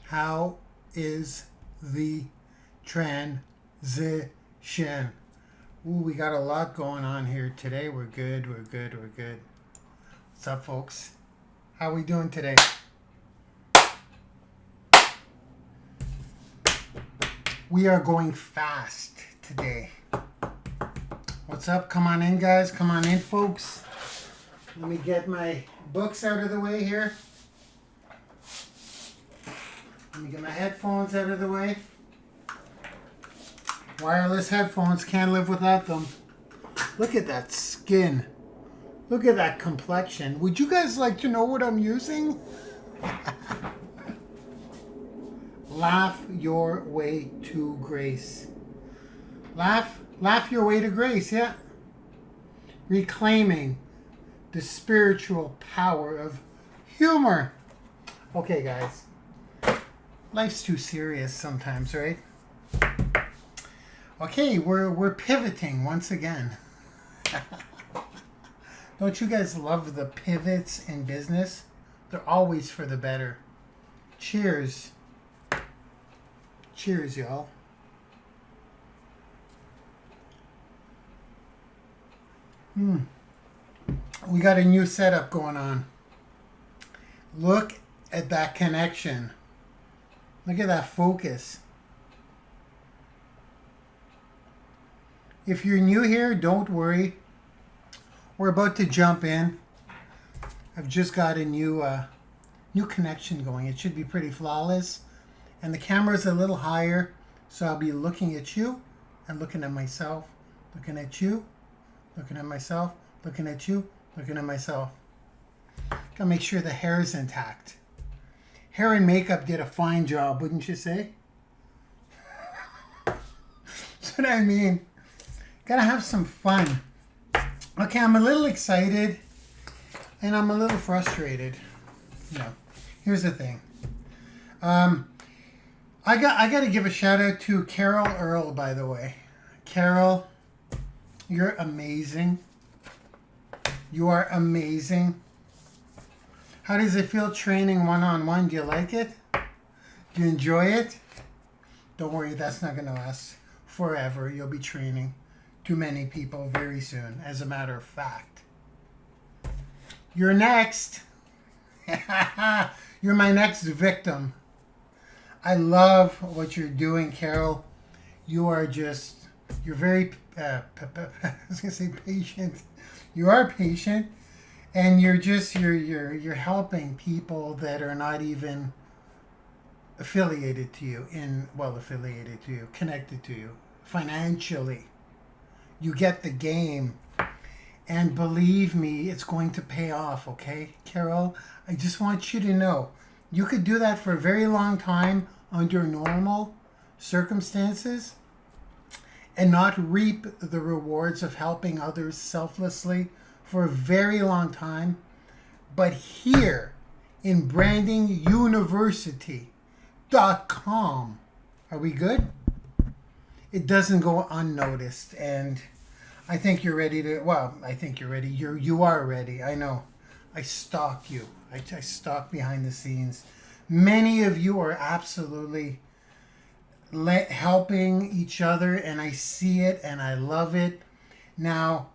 How is the transition? Ooh, we got a lot going on here today. We're good. What's up, folks? How are we doing today? We are going fast today. What's up? Come on in, guys. Come on in, folks. Let me get my books out of the way here. Let me get my headphones out of the way. Wireless headphones, can't live without them. Look at that skin. Look at that complexion. Would you guys like to know what I'm using? Laugh your way to grace. Laugh your way to grace, yeah. Reclaiming the spiritual power of humor. Okay, guys. Life's too serious sometimes, right? Okay, we're pivoting once again. Don't you guys love the pivots in business? They're always for the better. Cheers. Cheers, y'all. We got a new setup going on. Look at that connection. Look at that focus. If you're new here, don't worry. We're about to jump in. I've just got a new connection going. It should be pretty flawless. And the camera's a little higher, so I'll be looking at you and looking at myself, looking at you, looking at myself, looking at you, looking at myself. Gotta make sure the hair is intact. Hair and makeup did a fine job, wouldn't you say? That's what I mean. Gotta have some fun. Okay, I'm a little excited and I'm a little frustrated. You know, here's the thing. I got to give a shout out to Carol Earl, by the way. Carol, you're amazing. You are amazing. How does it feel training one-on-one? Do you like it? Do you enjoy it? Don't worry, that's not going to last forever. You'll be training too many people very soon, as a matter of fact. You're next. You're my next victim. I love what you're doing, Carol. You're very, I was going to say patient. You are patient. And you're helping people that are not even affiliated to you, connected to you financially. You get the game. And believe me, it's going to pay off, okay? Carol, I just want you to know, you could do that for a very long time under normal circumstances and not reap the rewards of helping others selflessly for a very long time. But here in BrandingYOUniversity.com, are we good? It doesn't go unnoticed, and I think you're ready to, I think you're ready. You are ready. I know. I stalk you. I stalk behind the scenes. Many of you are absolutely helping each other, and I see it, and I love it. Now,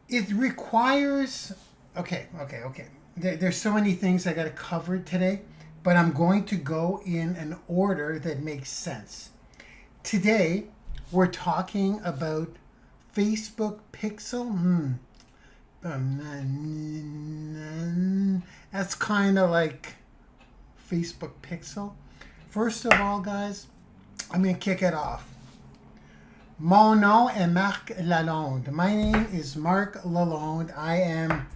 it requires, okay. There's so many things I got to cover today, but I'm going to go in an order that makes sense. Today, we're talking about Facebook Pixel. That's kind of like Facebook Pixel. First of all, guys, I'm going to kick it off. Mon nom est Marc Lalonde. My name is Marc Lalonde. I am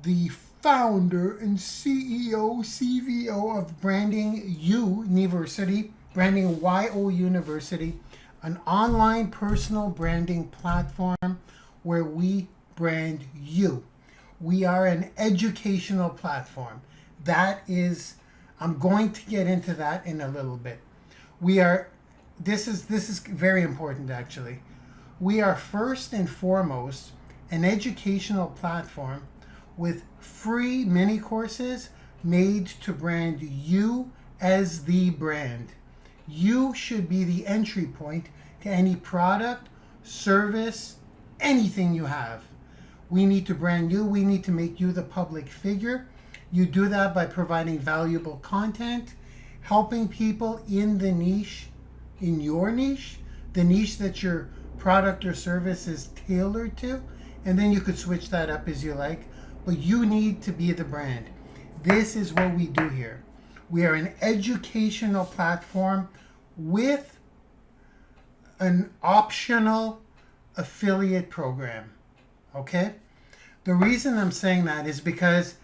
the founder and CEO, CVO of Branding YOUniversity, Branding YOUniversity, an online personal branding platform where we brand you. We are an educational platform. That is, I'm going to get into that in a little bit. This is very important, actually. We are first and foremost an educational platform with free mini courses made to brand you as the brand. You should be the entry point to any product, service, anything you have. We need to brand you. We need to make you the public figure. You do that by providing valuable content, helping people in the niche, in your niche, the niche that your product or service is tailored to, and then you could switch that up as you like, but you need to be the brand. This is what we do here. We are an educational platform with an optional affiliate program, okay? The reason I'm saying that is because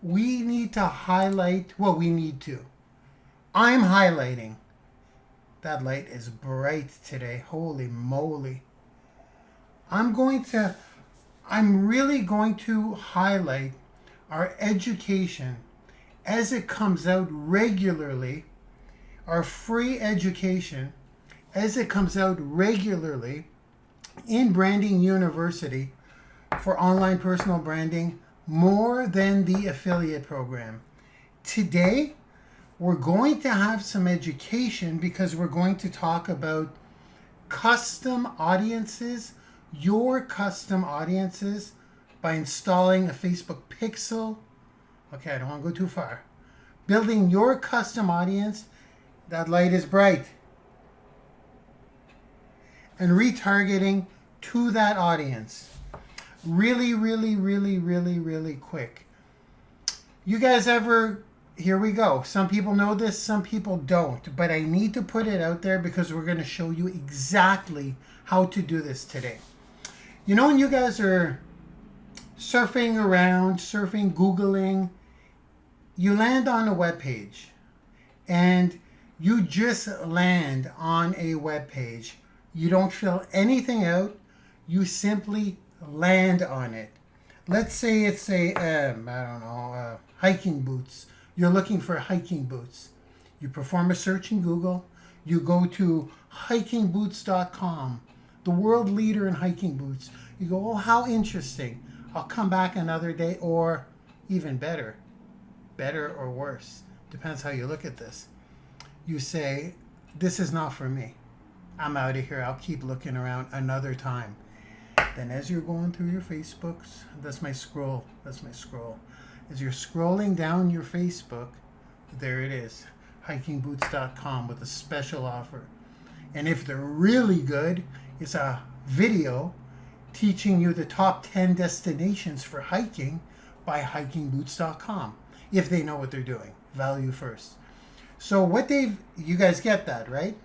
we need to highlight, well, we need to. I'm highlighting. That light is bright today. Holy moly. I'm really going to highlight our education as it comes out regularly, our free education as it comes out regularly in Branding University for online personal branding, more than the affiliate program. Today, we're going to have some education because we're going to talk about custom audiences, your custom audiences, by installing a Facebook pixel. Okay, I don't want to go too far. Building your custom audience. That light is bright. And retargeting to that audience. Really, really, really, really, really quick. You guys ever, here we go. Some people know this, some people don't. But I need to put it out there because we're going to show you exactly how to do this today. You know when you guys are surfing around, Googling, you land on a web page. And you just land on a web page. You don't fill anything out. You simply land on it. Let's say it's hiking boots. You're looking for hiking boots. You perform a search in Google. You go to hikingboots.com, the world leader in hiking boots. You go, oh, how interesting. I'll come back another day, or even better or worse. Depends how you look at this. You say, this is not for me. I'm out of here. I'll keep looking around another time. Then as you're going through your Facebooks, that's my scroll. As you're scrolling down your Facebook, there it is, hikingboots.com with a special offer. And if they're really good, it's a video teaching you the top 10 destinations for hiking by hikingboots.com. If they know what they're doing. Value first. So you guys get that, right?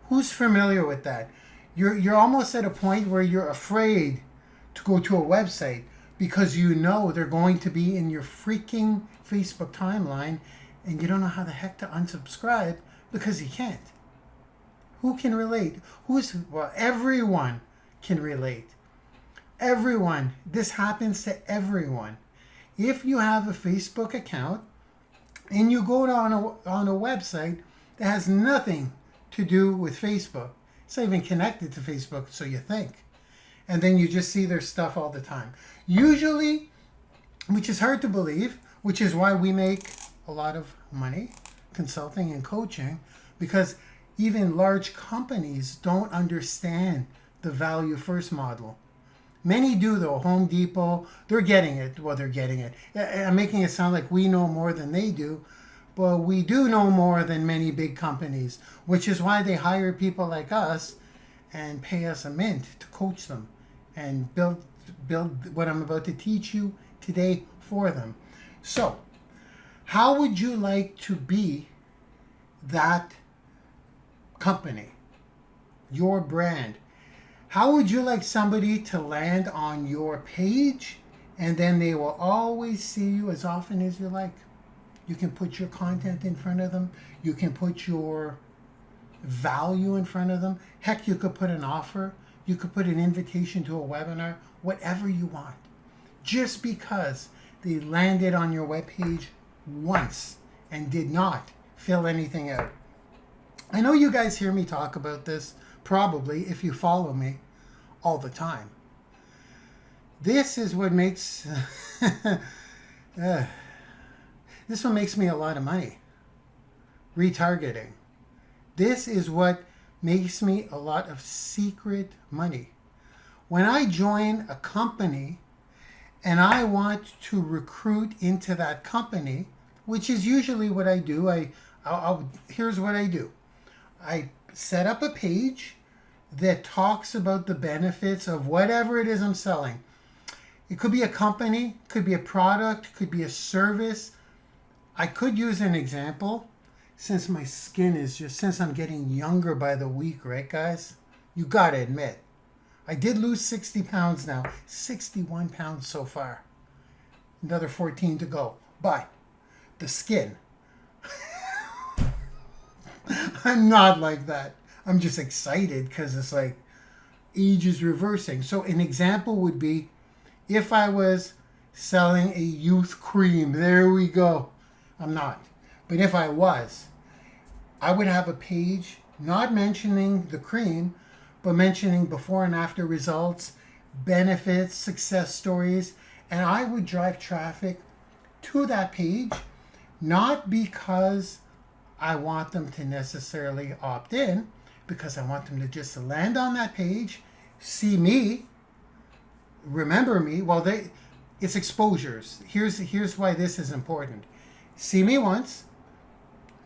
Who's familiar with that? You're almost at a point where you're afraid to go to a website because you know they're going to be in your freaking Facebook timeline and you don't know how the heck to unsubscribe because you can't. Who can relate? Well, everyone can relate. Everyone. This happens to everyone. If you have a Facebook account and you go on a website that has nothing to do with Facebook, it's not even connected to Facebook, so you think. And then you just see their stuff all the time. Usually, which is hard to believe, which is why we make a lot of money consulting and coaching, because even large companies don't understand the value first model. Many do though. Home Depot, they're getting it. Well, they're getting it. I'm making it sound like we know more than they do. But we do know more than many big companies, which is why they hire people like us and pay us a mint to coach them and build what I'm about to teach you today for them. So, how would you like to be that company, your brand? How would you like somebody to land on your page and then they will always see you as often as you like? You can put your content in front of them. You can put your value in front of them. Heck, you could put an offer. You could put an invitation to a webinar, whatever you want. Just because they landed on your webpage once and did not fill anything out. I know you guys hear me talk about this, probably, if you follow me, all the time. This is what makes... This one makes me a lot of money. Retargeting. This is what makes me a lot of secret money. When I join a company and I want to recruit into that company, which is usually what I do, here's what I do. I set up a page that talks about the benefits of whatever it is I'm selling. It could be a company, could be a product, could be a service. I could use an example since my skin is since I'm getting younger by the week, right, guys? You gotta admit, I did lose 60 pounds now, 61 pounds so far. Another 14 to go. But the skin, I'm not like that. I'm just excited because it's like age is reversing. So an example would be if I was selling a youth cream. There we go. I'm not. But if I was, I would have a page not mentioning the cream, but mentioning before and after results, benefits, success stories, and I would drive traffic to that page, not because I want them to necessarily opt in, because I want them to just land on that page, see me, remember me. Well, it's exposures. Here's why this is important. See me once,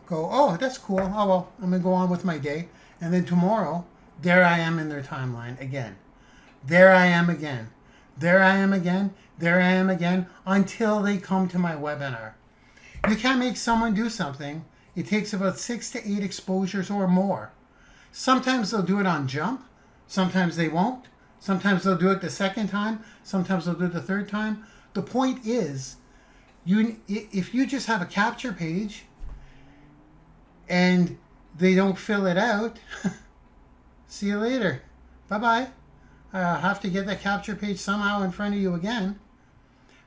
go, oh, that's cool. Oh, well, I'm going to go on with my day. And then tomorrow, there I am in their timeline again. There I am again. There I am again. There I am again until they come to my webinar. You can't make someone do something. It takes about 6 to 8 exposures or more. Sometimes they'll do it on jump. Sometimes they won't. Sometimes they'll do it the second time. Sometimes they'll do it the third time. The point is, if you just have a capture page and they don't fill it out, see you later. Bye-bye. I have to get that capture page somehow in front of you again.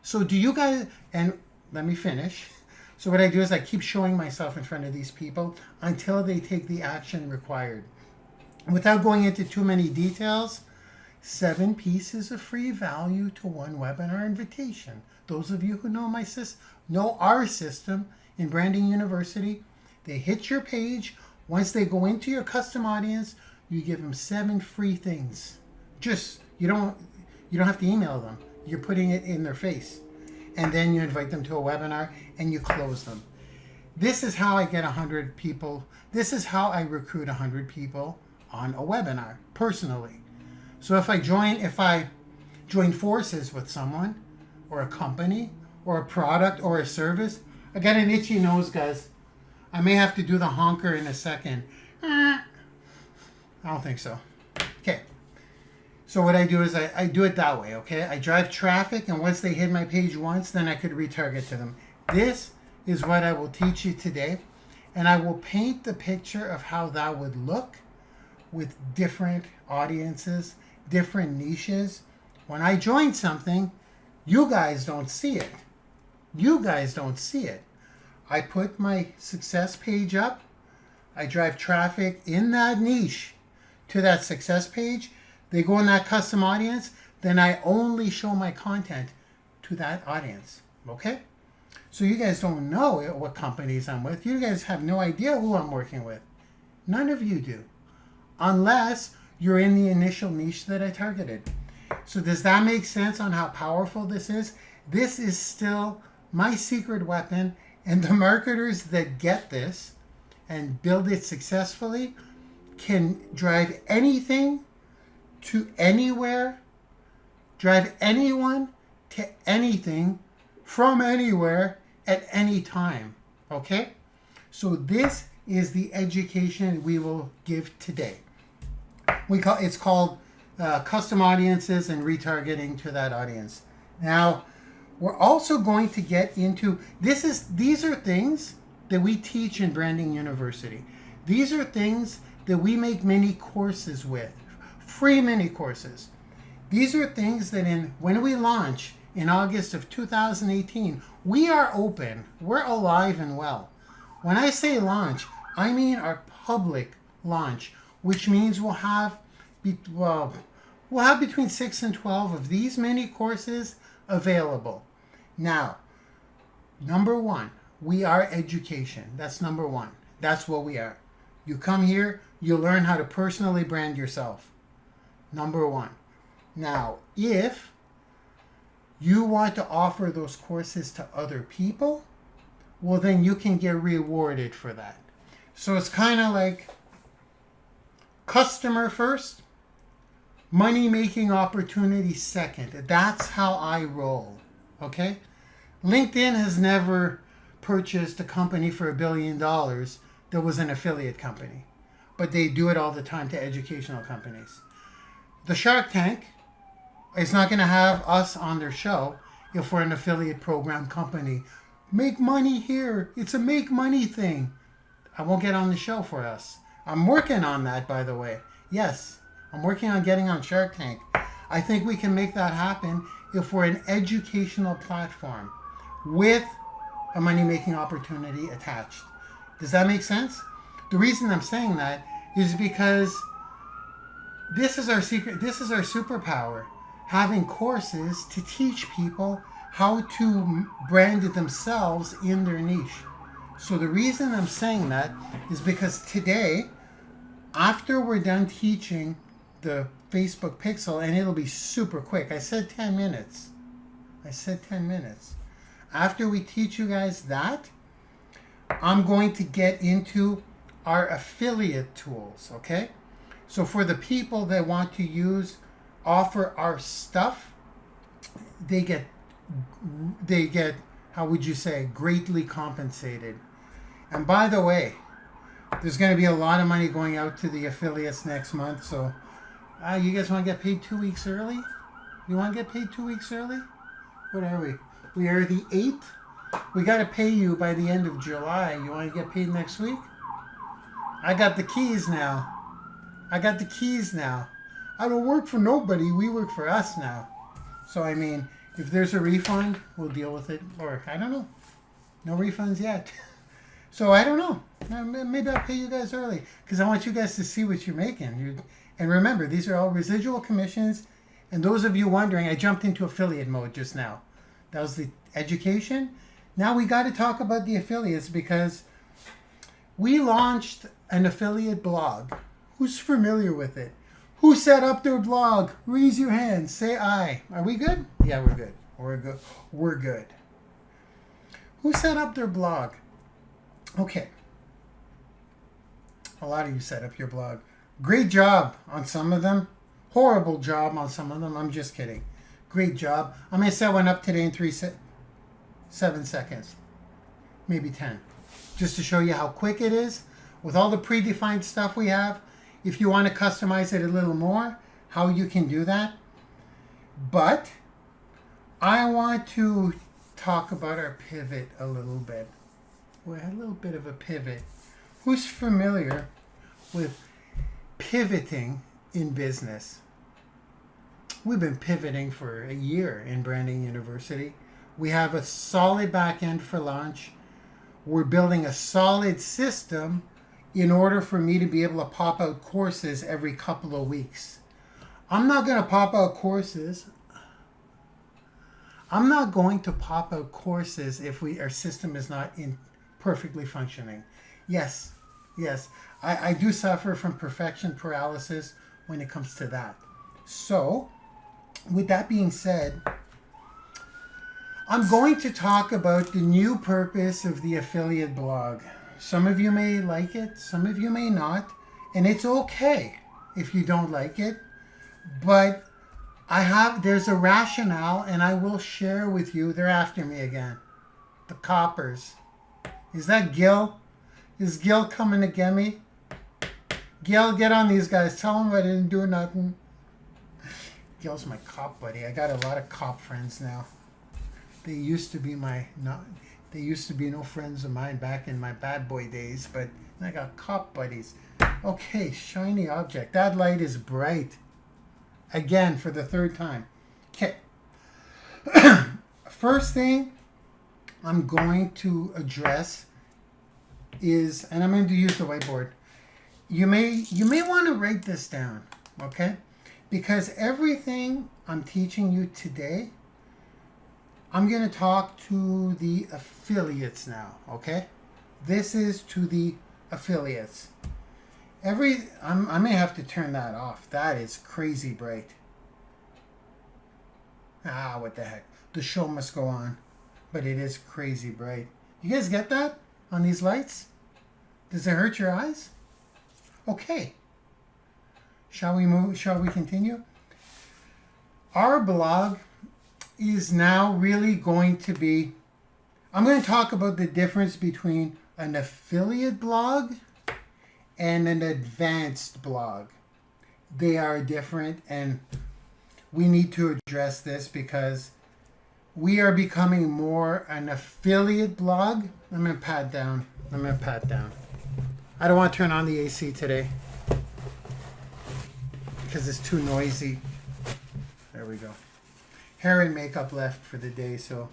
So do you guys, and let me finish. So what I do is I keep showing myself in front of these people until they take the action required. Without going into too many details, 7 pieces of free value to one webinar invitation. Those of you who know our system in Branding University, they hit your page. Once they go into your custom audience, you give them 7 free things. Just, you don't have to email them. You're putting it in their face. And then you invite them to a webinar and you close them. This is how I get 100 people. This is how I recruit 100 people on a webinar personally. So if I join forces with someone or a company or a product or a service, I got an itchy nose, guys. I may have to do the honker in a second. I don't think so. Okay. So what I do is I do it that way, okay? I drive traffic, and once they hit my page once, then I could retarget to them. This is what I will teach you today, and I will paint the picture of how that would look with different audiences, different niches. When I join something, you guys don't see it. You guys don't see it. I put my success page up. I drive traffic in that niche to that success page. They go in that custom audience. Then I only show my content to that audience. Okay? So you guys don't know what companies I'm with. You guys have no idea who I'm working with. None of you do. Unless you're in the initial niche that I targeted. So does that make sense on how powerful this is? This is still my secret weapon, and the marketers that get this and build it successfully can drive anything to anywhere, drive anyone to anything from anywhere at any time. Okay? So this is the education we will give today. It's called custom audiences and retargeting to that audience. Now, we're also going to get into these are things that we teach in Branding University. These are things that we make mini courses with, free mini courses. These are things that when we launch in August of 2018, we are open, we're alive and well. When I say launch, I mean our public launch, which means we'll have between 6 and 12 of these mini courses available. Now, number one, We are education. That's number one. That's what we are. You come here, you learn how to personally brand yourself. Number one. Now, if you want to offer those courses to other people, well, then you can get rewarded for that. So it's kind of like customer first, money-making opportunity second. That's how I roll, okay? LinkedIn has never purchased a company for $1 billion that was an affiliate company, but they do it all the time to educational companies. The Shark Tank is not going to have us on their show if we're an affiliate program company. Make money here. It's a make money thing. I won't get on the show for us. I'm working on that, by the way. Yes, I'm working on getting on Shark Tank. I think we can make that happen if we're an educational platform with a money-making opportunity attached. Does that make sense? The reason I'm saying that is because this is our secret, this is our superpower. Having courses to teach people how to brand themselves in their niche. So the reason I'm saying that is because today, after we're done teaching the Facebook Pixel, and it'll be super quick. I said 10 minutes. After we teach you guys that, I'm going to get into our affiliate tools, okay? So for the people that want to offer our stuff, they get, how would you say, greatly compensated. And by the way, there's going to be a lot of money going out to the affiliates next month. So you guys want to get paid 2 weeks early? You want to get paid 2 weeks early? What are we? We are the 8th. We got to pay you by the end of July. You want to get paid next week? I got the keys now. I don't work for nobody. We work for us now. So, I mean, if there's a refund, we'll deal with it. Or, I don't know. No refunds yet. So, I don't know. Maybe I'll pay you guys early. Because I want you guys to see what you're making. And remember, these are all residual commissions. And those of you wondering, I jumped into affiliate mode just now. That was the education. Now we got to talk about the affiliates because we launched an affiliate blog. Who's familiar with it? Who set up their blog? Raise your hand. Say aye. Are we good? Yeah, we're good. We're good. Who set up their blog? Okay. A lot of you set up your blog. Great job on some of them. Horrible job on some of them. I'm just kidding. Great job. I'm going to set one up today in 7 seconds. Maybe 10. Just to show you how quick it is. With all the predefined stuff we have, if you want to customize it a little more, how you can do that. But I want to talk about our pivot a little bit. We had a little bit of a pivot. Who's familiar with pivoting in business? We've been pivoting for a year in Branding University. We have a solid back end for launch. We're building a solid system in order for me to be able to pop out courses every couple of weeks. I'm not going to pop out courses. I'm not going to pop out courses if our system is not perfectly functioning. Yes, I do suffer from perfection paralysis when it comes to that. So, with that being said, I'm going to talk about the new purpose of the affiliate blog. Some of you may like it, some of you may not, and it's okay if you don't like it, but there's a rationale, and I will share with you. They're after me again. The coppers. Is that Gil? Is Gil coming to get me? Gil, get on these guys. Tell them I didn't do nothing. Gil's my cop buddy. I got a lot of cop friends now. They used to be no friends of mine back in my bad boy days, but I got cop buddies. Okay, shiny object. That light is bright. Again, for the third time. Okay. First thing I'm going to address is, and I'm going to use the whiteboard. You may want to write this down, okay? Because everything I'm teaching you today, I'm going to talk to the affiliates now, okay? This is to the affiliates. I may have to turn that off. That is crazy bright. Ah, what the heck. The show must go on. But it is crazy bright. You guys get that on these lights? Does it hurt your eyes? Okay. Shall we move? Shall we continue? Our blog is now really going to be... I'm going to talk about the difference between an affiliate blog and an advanced blog. They are different, and we need to address this because we are becoming more an affiliate blog. I'm going to pat down. I don't want to turn on the AC today because it's too noisy. There we go. Hair and makeup left for the day, so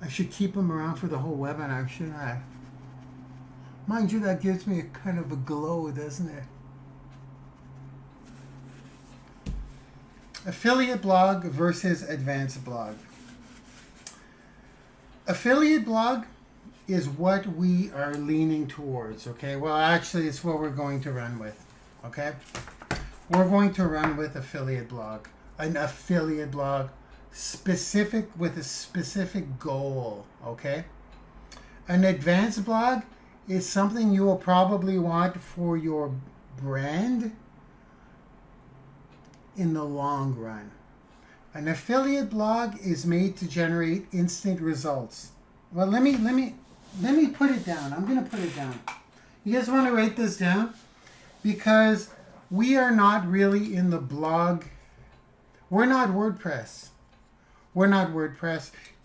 I should keep them around for the whole webinar, shouldn't I? Mind you, that gives me a kind of a glow, doesn't it? Affiliate blog versus advanced blog. Affiliate blog is what we are leaning towards, okay? Well, actually, it's what we're going to run with, okay? We're going to run with affiliate blog. An affiliate blog specific with a specific goal, okay? An advanced blog is something you will probably want for your brand in the long run. An affiliate blog is made to generate instant results. Well, let me put it down. I'm going to put it down. You guys want to write this down? Because we are not really in the blog. We're not WordPress.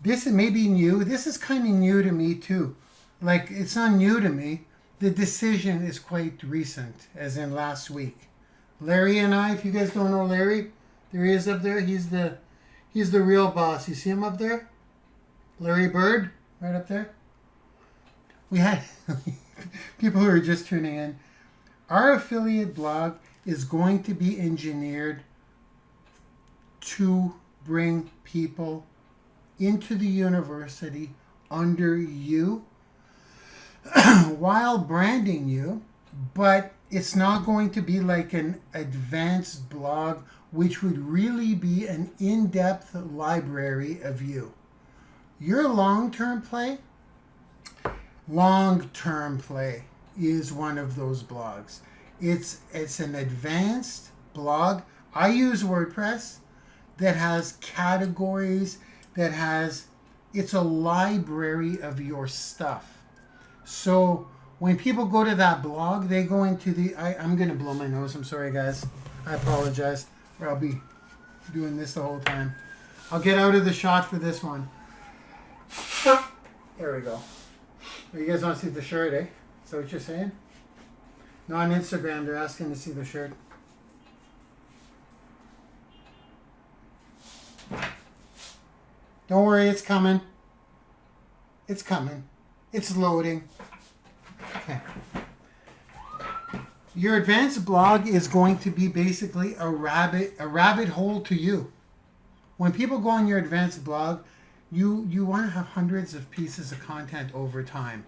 This may be new. This is kind of new to me too. Like, it's not new to me. The decision is quite recent, as in last week. Larry and I, if you guys don't know Larry, there he is up there. He's the real boss. You see him up there? Larry Bird, right up there. We had people who are just tuning in. Our affiliate blog is going to be engineered to bring people into the university under you while branding you, but it's not going to be like an advanced blog, which would really be an in-depth library of you. Your long-term play is one of those blogs. It's an advanced blog. I use WordPress that has categories, it's a library of your stuff. So when people go to that blog, they go into I'm going to blow my nose. I'm sorry, guys. I apologize. Or I'll be doing this the whole time. I'll get out of the shot for this one. There we go. You guys want to see the shirt, eh? Is that what you're saying? No, on Instagram, they're asking to see the shirt. Don't worry, it's coming. It's coming. It's loading. Okay. Your advanced blog is going to be basically a rabbit hole to you. When people go on your advanced blog, you want to have hundreds of pieces of content over time.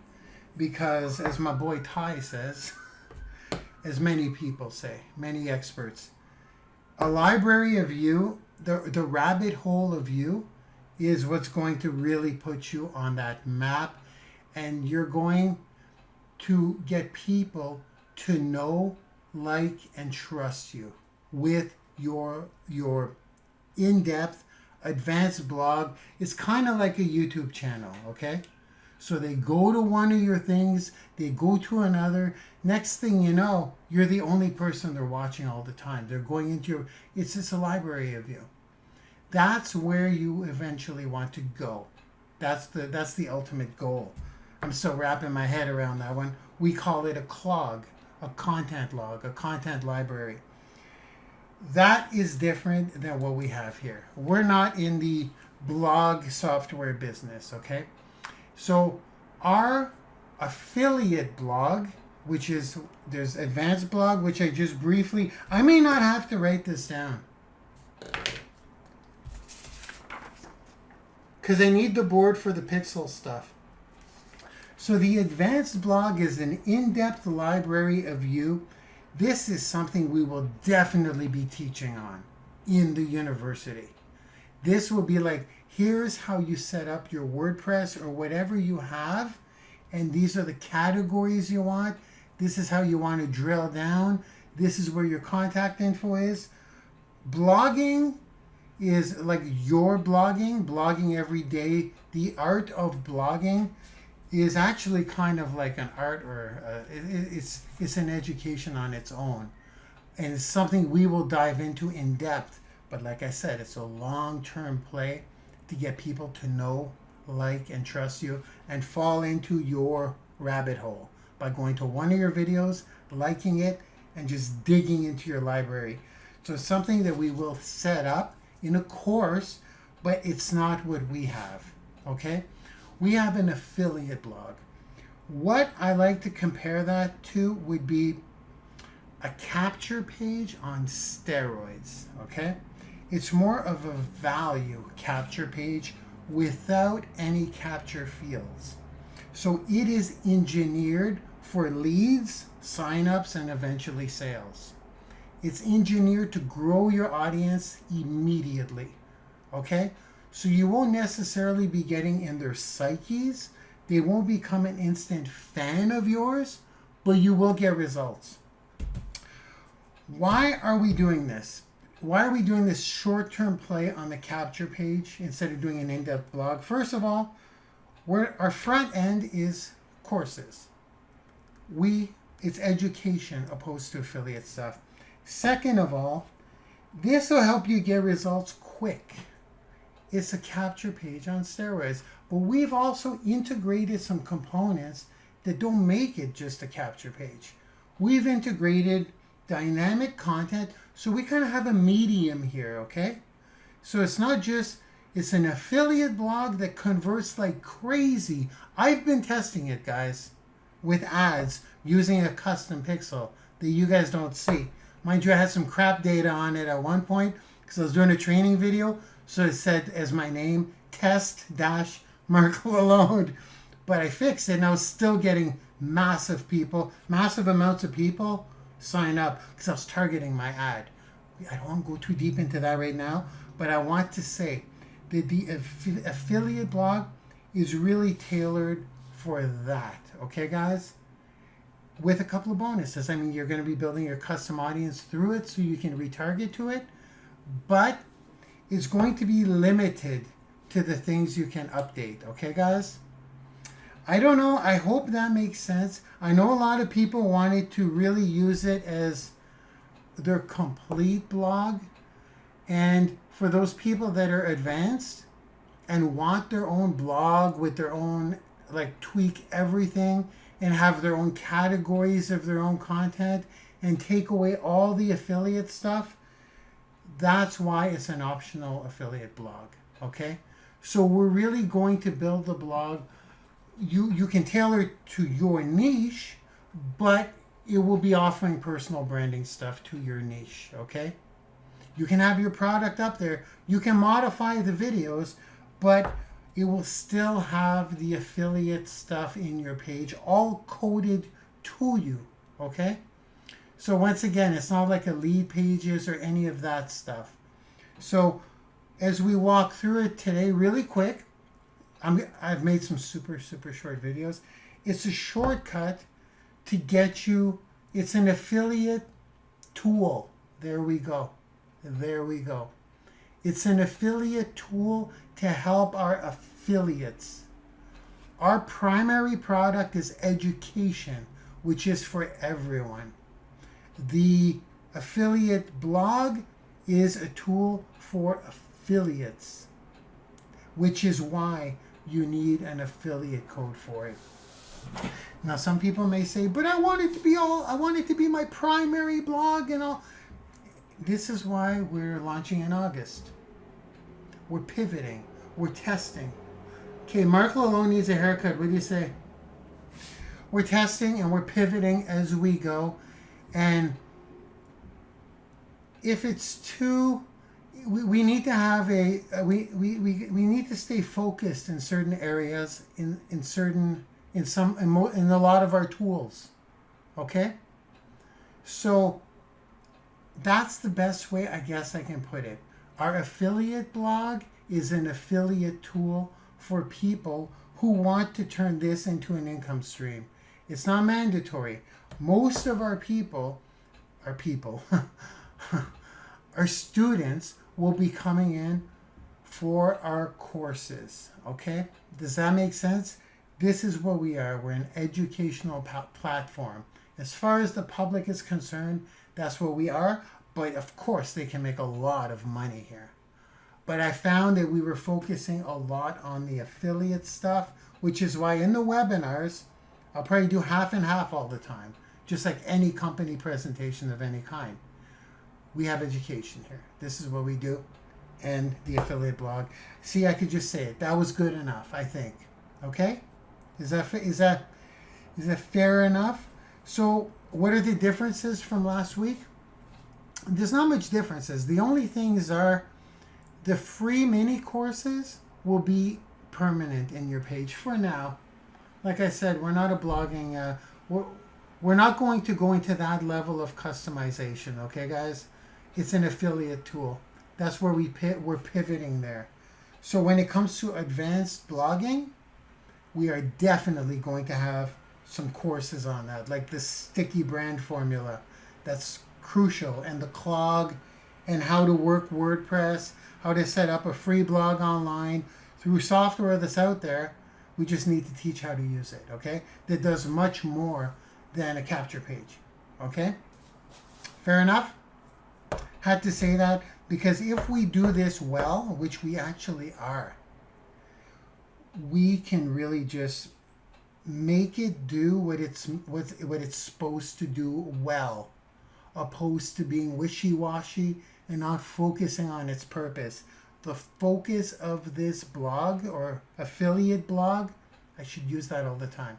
Because, as my boy Ty says, as many people say, many experts, a library of you, the rabbit hole of you, is what's going to really put you on that map, and you're going to get people to know, like, and trust you with your in-depth advanced blog. It's kind of like a YouTube channel, okay? So they go to one of your things, they go to another. Next thing you know, you're the only person they're watching all the time. They're going into it's just a library of you. That's where you eventually want to go. That's the ultimate goal. I'm still wrapping my head around that one. We call it a clog, a content log, a content library. That is different than what we have here. We're not in the blog software business, okay? So our affiliate blog, which is, there's advanced blog, which I just briefly, I may not have to write this down. because I need the board for the pixel stuff. So the advanced blog is an in-depth library of you. This is something we will definitely be teaching on in the university. This will be like, here's how you set up your WordPress or whatever you have, and these are the categories you want. This is how you want to drill down. This is where your contact info is. Blogging is like your blogging every day. The art of blogging is actually kind of like an art, or it's an education on its own, and it's something we will dive into in depth. But like I said, it's a long-term play to get people to know, like, and trust you and fall into your rabbit hole by going to one of your videos, liking it, and just digging into your library. So it's something that we will set up in a course, but it's not what we have, okay? We have an affiliate blog. What I like to compare that to would be a capture page on steroids, okay? It's more of a value capture page without any capture fields. So it is engineered for leads, signups, and eventually sales. It's engineered to grow your audience immediately, okay? So you won't necessarily be getting in their psyches. They won't become an instant fan of yours, but you will get results. Why are we doing this? Why are we doing this short-term play on the capture page instead of doing an in-depth blog? First of all, our front end is courses. It's education opposed to affiliate stuff. Second of all, this will help you get results quick. It's a capture page on steroids, but we've also integrated some components that don't make it just a capture page. We've integrated dynamic content, so we kind of have a medium here, okay? So it's not just, it's an affiliate blog that converts like crazy. I've been testing it, guys, with ads using a custom pixel that you guys don't see. Mind you, I had some crap data on it at one point because I was doing a training video. So it said as my name, test-Marc Lalonde. But I fixed it and I was still getting massive amounts of people sign up because I was targeting my ad. I don't want to go too deep into that right now, but I want to say that the affiliate blog is really tailored for that. Okay, guys? With a couple of bonuses. I mean, you're going to be building your custom audience through it so you can retarget to it, but it's going to be limited to the things you can update. Okay, guys? I don't know. I hope that makes sense. I know a lot of people wanted to really use it as their complete blog. And for those people that are advanced and want their own blog with their own, like, tweak everything and have their own categories of their own content and take away all the affiliate stuff, that's why it's an optional affiliate blog, okay? So we're really going to build the blog. You can tailor it to your niche, but it will be offering personal branding stuff to your niche, okay? You can have your product up there. You can modify the videos, but it will still have the affiliate stuff in your page, all coded to you, okay? So once again, it's not like a lead pages or any of that stuff. So as we walk through it today really quick, I've made some super short videos. It's a shortcut to get you, it's an affiliate tool. There we go. There we go. It's an affiliate tool to help our affiliates. Our primary product is education, which is for everyone. The affiliate blog is a tool for affiliates, which is why you need an affiliate code for it. Now, some people may say, but I want it to be my primary blog and all. This is why we're launching in August. We're pivoting. We're testing. Okay, Marc Lalonde needs a haircut. What do you say? We're testing and we're pivoting as we go. And if it's too we need to have we need to stay focused in certain areas in a lot of our tools. Okay? So that's the best way I guess I can put it. Our affiliate blog is an affiliate tool for people who want to turn this into an income stream. It's not mandatory. Most of our our students will be coming in for our courses. Okay? Does that make sense? This is what we are. We're an educational platform. As far as the public is concerned, that's what we are. But of course, they can make a lot of money here. But I found that we were focusing a lot on the affiliate stuff, which is why in the webinars, I'll probably do half and half all the time, just like any company presentation of any kind. We have education here. This is what we do. And the affiliate blog. See, I could just say it. That was good enough, I think. Okay? Is that fair enough? So what are the differences from last week? There's not much differences. The only things are the free mini courses will be permanent in your page for now. Like I said, we're not a blogging, we're not going to go into that level of customization, okay guys? It's an affiliate tool. That's where we're pivoting there. So when it comes to advanced blogging, we are definitely going to have some courses on that, like the sticky brand formula. That's crucial, and the clog, and how to work WordPress, how to set up a free blog online through software that's out there. We just need to teach how to use it, okay? That does much more than a capture page, okay? Fair enough? Had to say that because if we do this well, which we actually are, we can really just make it do what it's supposed to do well, opposed to being wishy-washy and not focusing on its purpose. The focus of this blog or affiliate blog, I should use that all the time.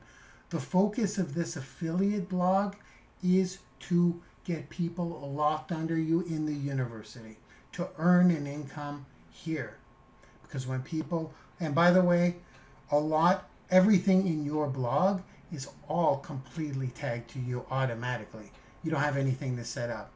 The focus of this affiliate blog is to get people locked under you in the university, to earn an income here. Because when people, and by the way, everything in your blog is all completely tagged to you automatically. You don't have anything to set up.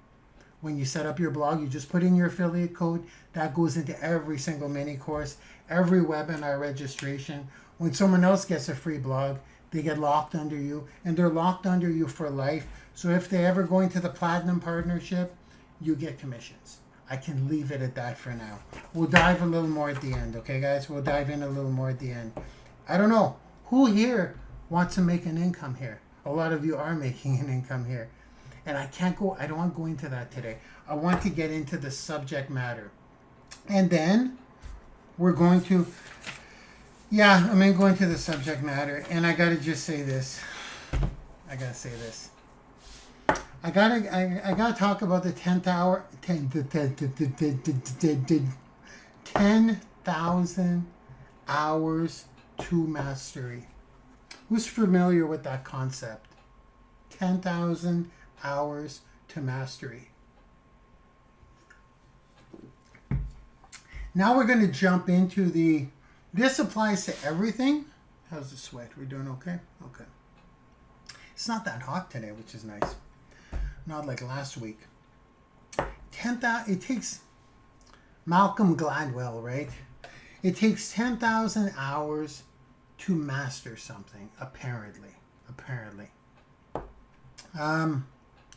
When you set up your blog, you just put in your affiliate code. That goes into every single mini course, every webinar registration. When someone else gets a free blog, they get locked under you, and they're locked under you for life. So if they ever go into the Platinum Partnership, you get commissions. I can leave it at that for now. We'll dive a little more at the end, okay, guys? We'll dive in a little more at the end. I don't know. Who here wants to make an income here? A lot of you are making an income here. And I don't want to go into that today. I want to get into the subject matter. And then we're going to, I'm going to go into the subject matter. And I got to just say this. I got to say this. I got to talk about the 10,000 hours to mastery. Who's familiar with that concept? 10,000 hours to mastery. Now we're going to jump into this applies to everything. How's the sweat? We're doing okay? Okay. It's not that hot today, which is nice. Not like last week. It takes Malcolm Gladwell, right? It takes 10,000 hours to master something, apparently.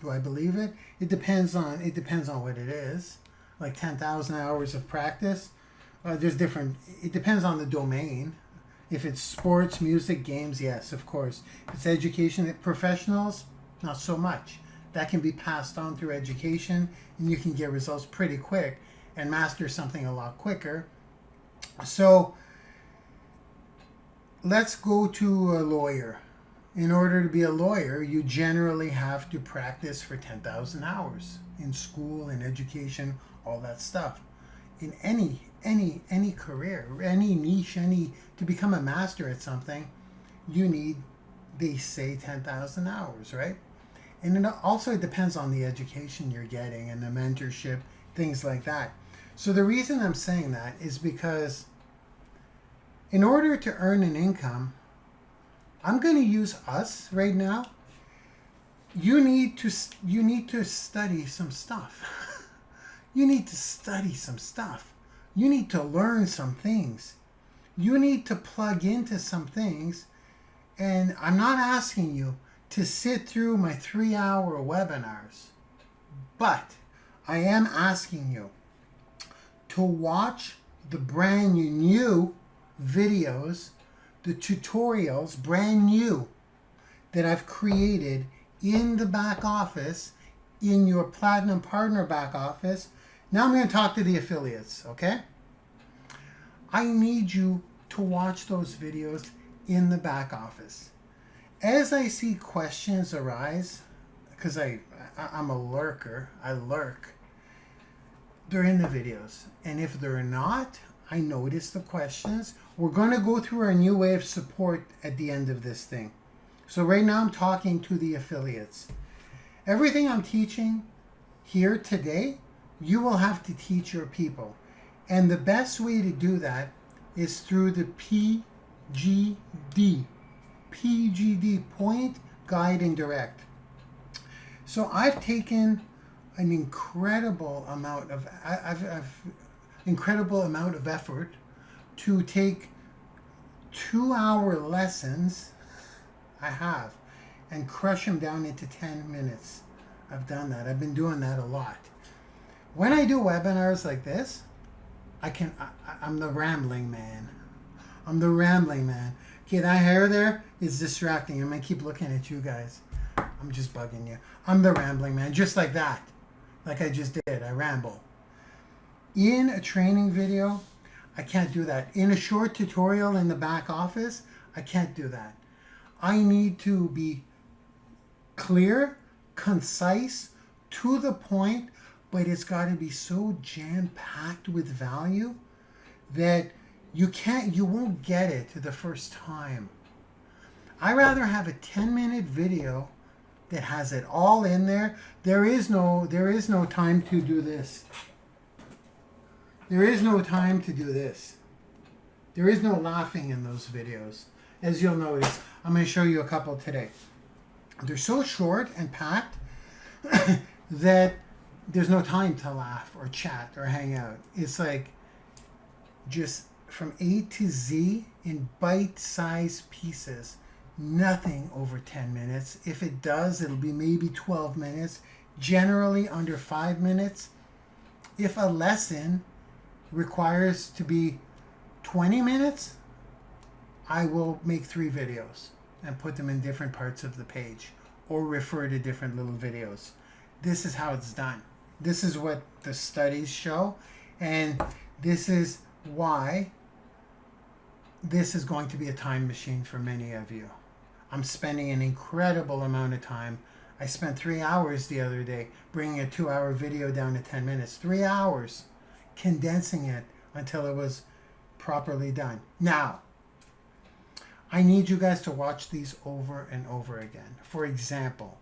Do I believe it? It depends on what it is. Like 10,000 hours of practice. It depends on the domain. If it's sports, music, games, yes, of course. If it's education, professionals, not so much. That can be passed on through education, and you can get results pretty quick and master something a lot quicker. So let's go to a lawyer. In order to be a lawyer, you generally have to practice for 10,000 hours in school, in education, all that stuff. In any career, any niche, to become a master at something, you need, they say, 10,000 hours, right? And it also depends on the education you're getting and the mentorship, things like that. So the reason I'm saying that is because in order to earn an income, I'm going to use us right now. You need to study some stuff. You need to study some stuff. You need to learn some things. You need to plug into some things. And I'm not asking you to sit through my 3-hour webinars, but I am asking you to watch the brand new videos, the tutorials, brand new, that I've created in the back office, in your Platinum Partner back office. Now I'm going to talk to the affiliates, okay? I need you to watch those videos in the back office. As I see questions arise, because I'm a lurker, I lurk, they're in the videos. And if they're not, I notice the questions. We're going to go through our new way of support at the end of this thing. So right now I'm talking to the affiliates. Everything I'm teaching here today, you will have to teach your people. And the best way to do that is through the PGD, Point, Guide, and Direct. So I've taken an incredible amount of effort to take 2-hour lessons I have and crush them down into 10 minutes. I've done that. I've been doing that a lot. When I do webinars like this, I'm the rambling man. I'm the rambling man. Okay, that hair there is distracting. I'm going to keep looking at you guys. I'm just bugging you. I'm the rambling man, just like that. Like I just did. I ramble. In a training video, I can't do that. In a short tutorial in the back office, I can't do that. I need to be clear, concise, to the point, but it's got to be so jam-packed with value that you won't get it the first time. I rather have a 10-minute video that has it all in there. There is no time to do this. There is no time to do this. There is no laughing in those videos. As you'll notice, I'm going to show you a couple today. They're so short and packed that there's no time to laugh or chat or hang out. It's like just from A to Z in bite-sized pieces. Nothing over 10 minutes. If it does, it'll be maybe 12 minutes. Generally under 5 minutes. If a lesson requires to be 20 minutes, I will make 3 videos and put them in different parts of the page or refer to different little videos. This is how it's done. This is what the studies show, and this is why this is going to be a time machine for many of you. I'm spending an incredible amount of time. I spent 3 hours the other day bringing a 2-hour video down to 10 minutes. 3 hours condensing it until it was properly done. Now, I need you guys to watch these over and over again. For example,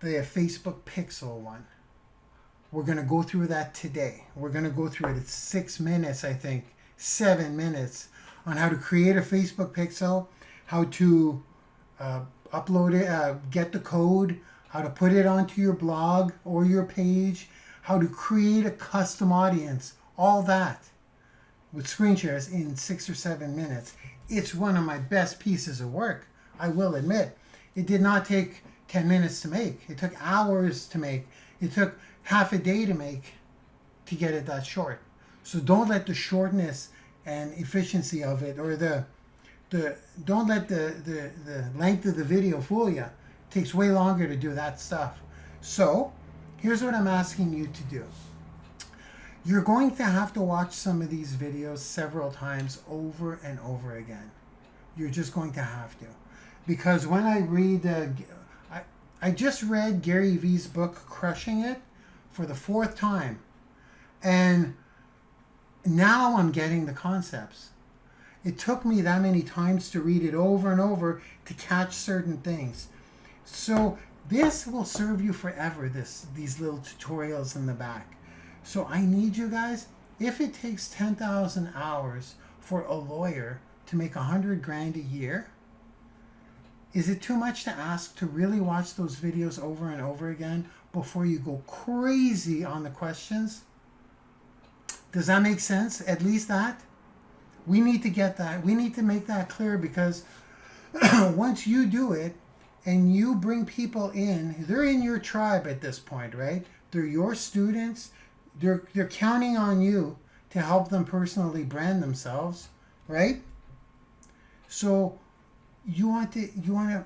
the Facebook Pixel one. We're going to go through that today. We're going to go through it. It's 6 minutes, I think, 7 minutes on how to create a Facebook Pixel, how to upload it, get the code, how to put it onto your blog or your page, how to create a custom audience, all that with screen shares in 6 or 7 minutes. It's one of my best pieces of work, I will admit. It did not take 10 minutes to make. It took hours to make. It took half a day to make to get it that short. So don't let the shortness and efficiency of it, or don't let the length of the video fool you. It takes way longer to do that stuff. So here's what I'm asking you to do. You're going to have to watch some of these videos several times over and over again. You're just going to have to. Because when I read, I just read Gary Vee's book, Crushing It, for the 4th time. And now I'm getting the concepts. It took me that many times to read it over and over to catch certain things. So this will serve you forever, these little tutorials in the back. So I need you guys if it takes 10,000 hours for a lawyer to make 100 grand a year, is it too much to ask to really watch those videos over and over again before you go crazy on the questions? Does that make sense? At least that? We need to get that. We need to make that clear, because once you do it and you bring people in, they're in your tribe at this point, right? They're your students. They're counting on you to help them personally brand themselves, right? So you want to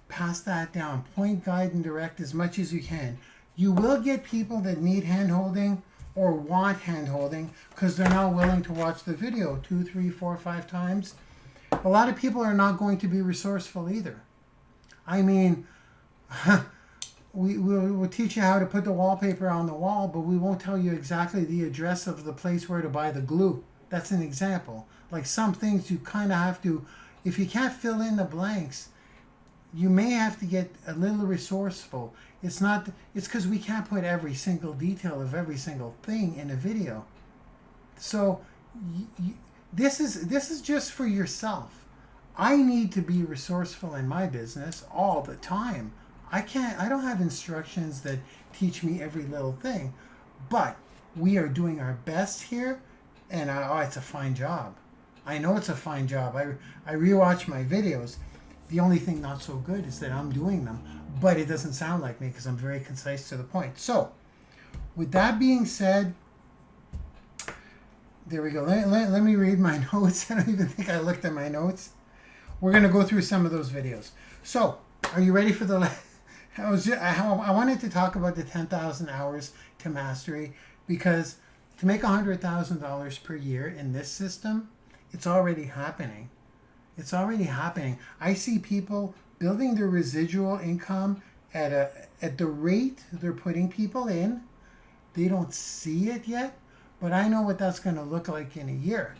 pass that down, point, guide, and direct as much as you can. You will get people that need hand-holding or want hand-holding because they're not willing to watch the video 2, 3, 4, 5 times. A lot of people are not going to be resourceful either. I mean, we'll teach you how to put the wallpaper on the wall, but we won't tell you exactly the address of the place where to buy the glue. That's an example. Like, some things you kind of have to, if you can't fill in the blanks, you may have to get a little resourceful. It's because we can't put every single detail of every single thing in a video. So this is just for yourself. I need to be resourceful in my business all the time. I don't have instructions that teach me every little thing, but we are doing our best here, and it's a fine job. I know it's a fine job. I rewatch my videos. The only thing not so good is that I'm doing them, but it doesn't sound like me because I'm very concise to the point. So, with that being said, there we go. Let me read my notes. I don't even think I looked at my notes. We're going to go through some of those videos. So, are you ready for the... I wanted to talk about the 10,000 hours to mastery, because to make $100,000 per year in this system, it's already happening. It's already happening. I see people building their residual income at the rate they're putting people in. They don't see it yet, but I know what that's going to look like in a year.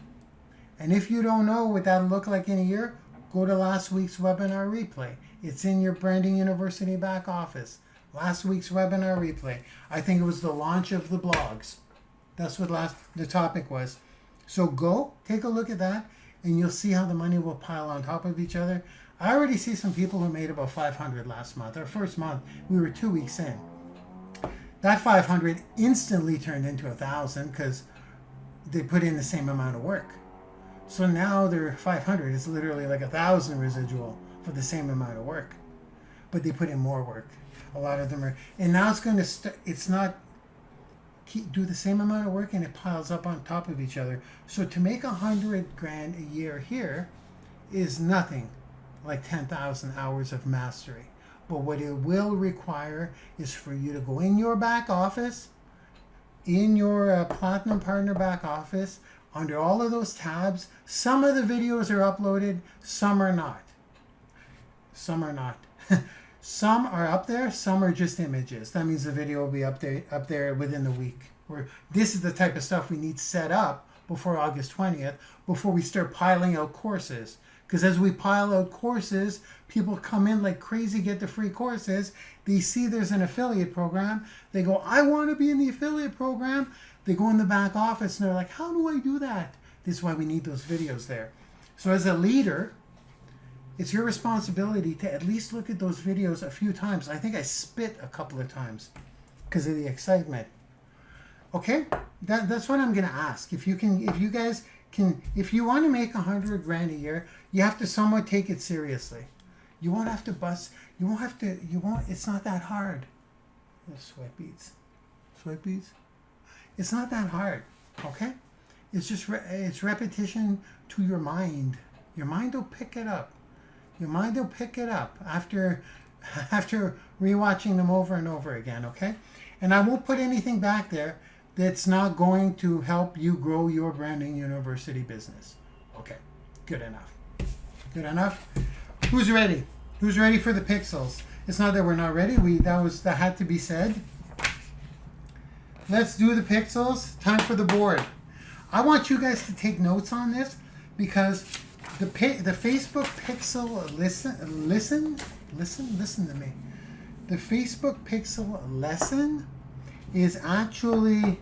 And if you don't know what that'll look like in a year, go to last week's webinar replay. It's in your Branding University back office. Last week's webinar replay. I think it was the launch of the blogs. That's what the topic was. So go take a look at that, and you'll see how the money will pile on top of each other. I already see some people who made about 500 last month. Our first month, we were 2 weeks in. That 500 instantly turned into 1,000 because they put in the same amount of work. So now their 500 is literally like 1,000 residual for the same amount of work. But they put in more work. A lot of them are, and now it's going to it's not do the same amount of work, and it piles up on top of each other. So to make 100 grand a year here is nothing like 10,000 hours of mastery. But what it will require is for you to go in your back office, in your Platinum Partner back office, under all of those tabs. Some of the videos are uploaded, some are not. Some are not. Some are up there, some are just images. That means the video will be up there within the week. This is the type of stuff we need set up before August 20th, before we start piling out courses. Because as we pile out courses, people come in like crazy, get the free courses. They see there's an affiliate program. They go, I want to be in the affiliate program. They go in the back office and they're like, how do I do that? This is why we need those videos there. So as a leader, it's your responsibility to at least look at those videos a few times. I think I spit a couple of times because of the excitement. Okay, that's what I'm going to ask. If you guys can, if you want to make 100 grand a year, you have to somewhat take it seriously. You won't have to bust. You won't have to. You won't. It's not that hard. Sweat beads. Sweat beads. It's not that hard. Okay, it's just it's repetition to your mind. Your mind will pick it up. Your mind will pick it up after rewatching them over and over again, okay? And I won't put anything back there that's not going to help you grow your Branding University business. Okay, good enough. Good enough? Who's ready? Who's ready for the pixels? It's not that we're not ready. That had to be said. Let's do the pixels. Time for the board. I want you guys to take notes on this, because the Facebook Pixel listen to me. The Facebook Pixel lesson is actually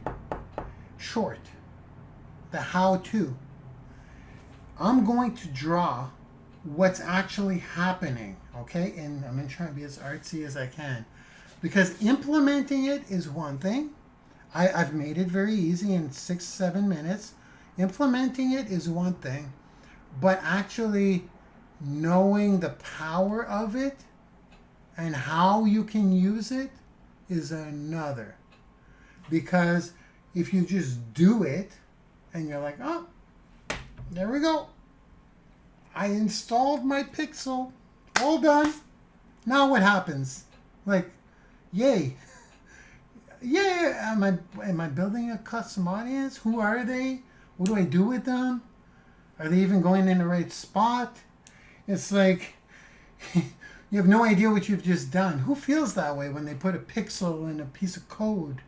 short. the how-to. I'm going to draw what's actually happening, okay? And I'm going to try and be as artsy as I can. Because implementing it is one thing. I've made it very easy in 6-7 minutes. Implementing it is one thing. But actually knowing the power of it and how you can use it is another. Because if you just do it and you're like, oh, there we go. I installed my pixel. All done. Now what happens? Like, yay. Yeah, am I building a custom audience? Who are they? What do I do with them? Are they even going in the right spot? It's like you have no idea what you've just done. Who feels that way when they put a pixel in a piece of code?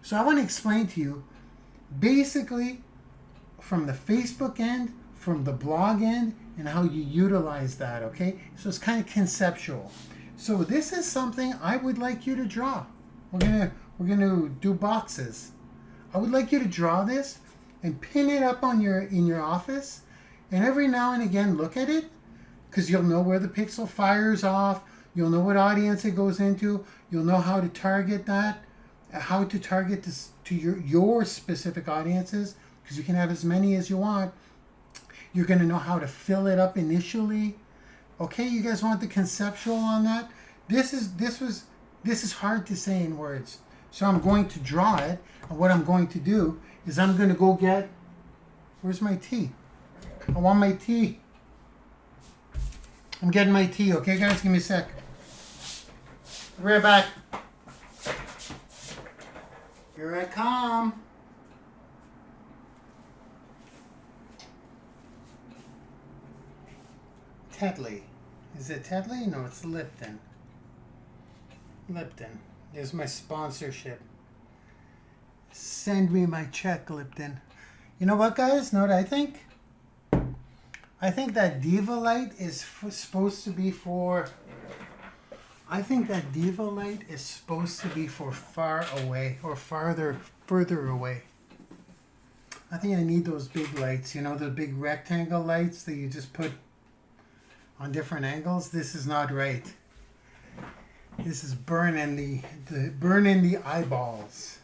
So I want to explain to you basically from the Facebook end, from the blog end, and how you utilize that, okay? So it's kind of conceptual. So this is something I would like you to draw. We're gonna do boxes. I would like you to draw this and pin it up on in your office, and every now and again look at it, because you'll know where the pixel fires off. You'll know what audience it goes into. You'll know how to target that, how to target this to your specific audiences, because you can have as many as you want. You're going to know how to fill it up initially. Okay, you guys want the conceptual on that? This is hard to say in words. So I'm going to draw it, and what I'm going to do is I'm going to go get, where's my tea? I want my tea. I'm getting my tea, okay guys? Give me a sec. Be right back. Here I come. Tetley. Is it Tetley? No, it's Lipton. Lipton. There's my sponsorship. Send me my check, Lipton. You know what, guys? Know what I think? I think that Diva Light is supposed to be for... I think that Diva Light is supposed to be for far away or further away. I think I need those big lights, you know, the big rectangle lights that you just put on different angles. This is not right. This is burning the eyeballs.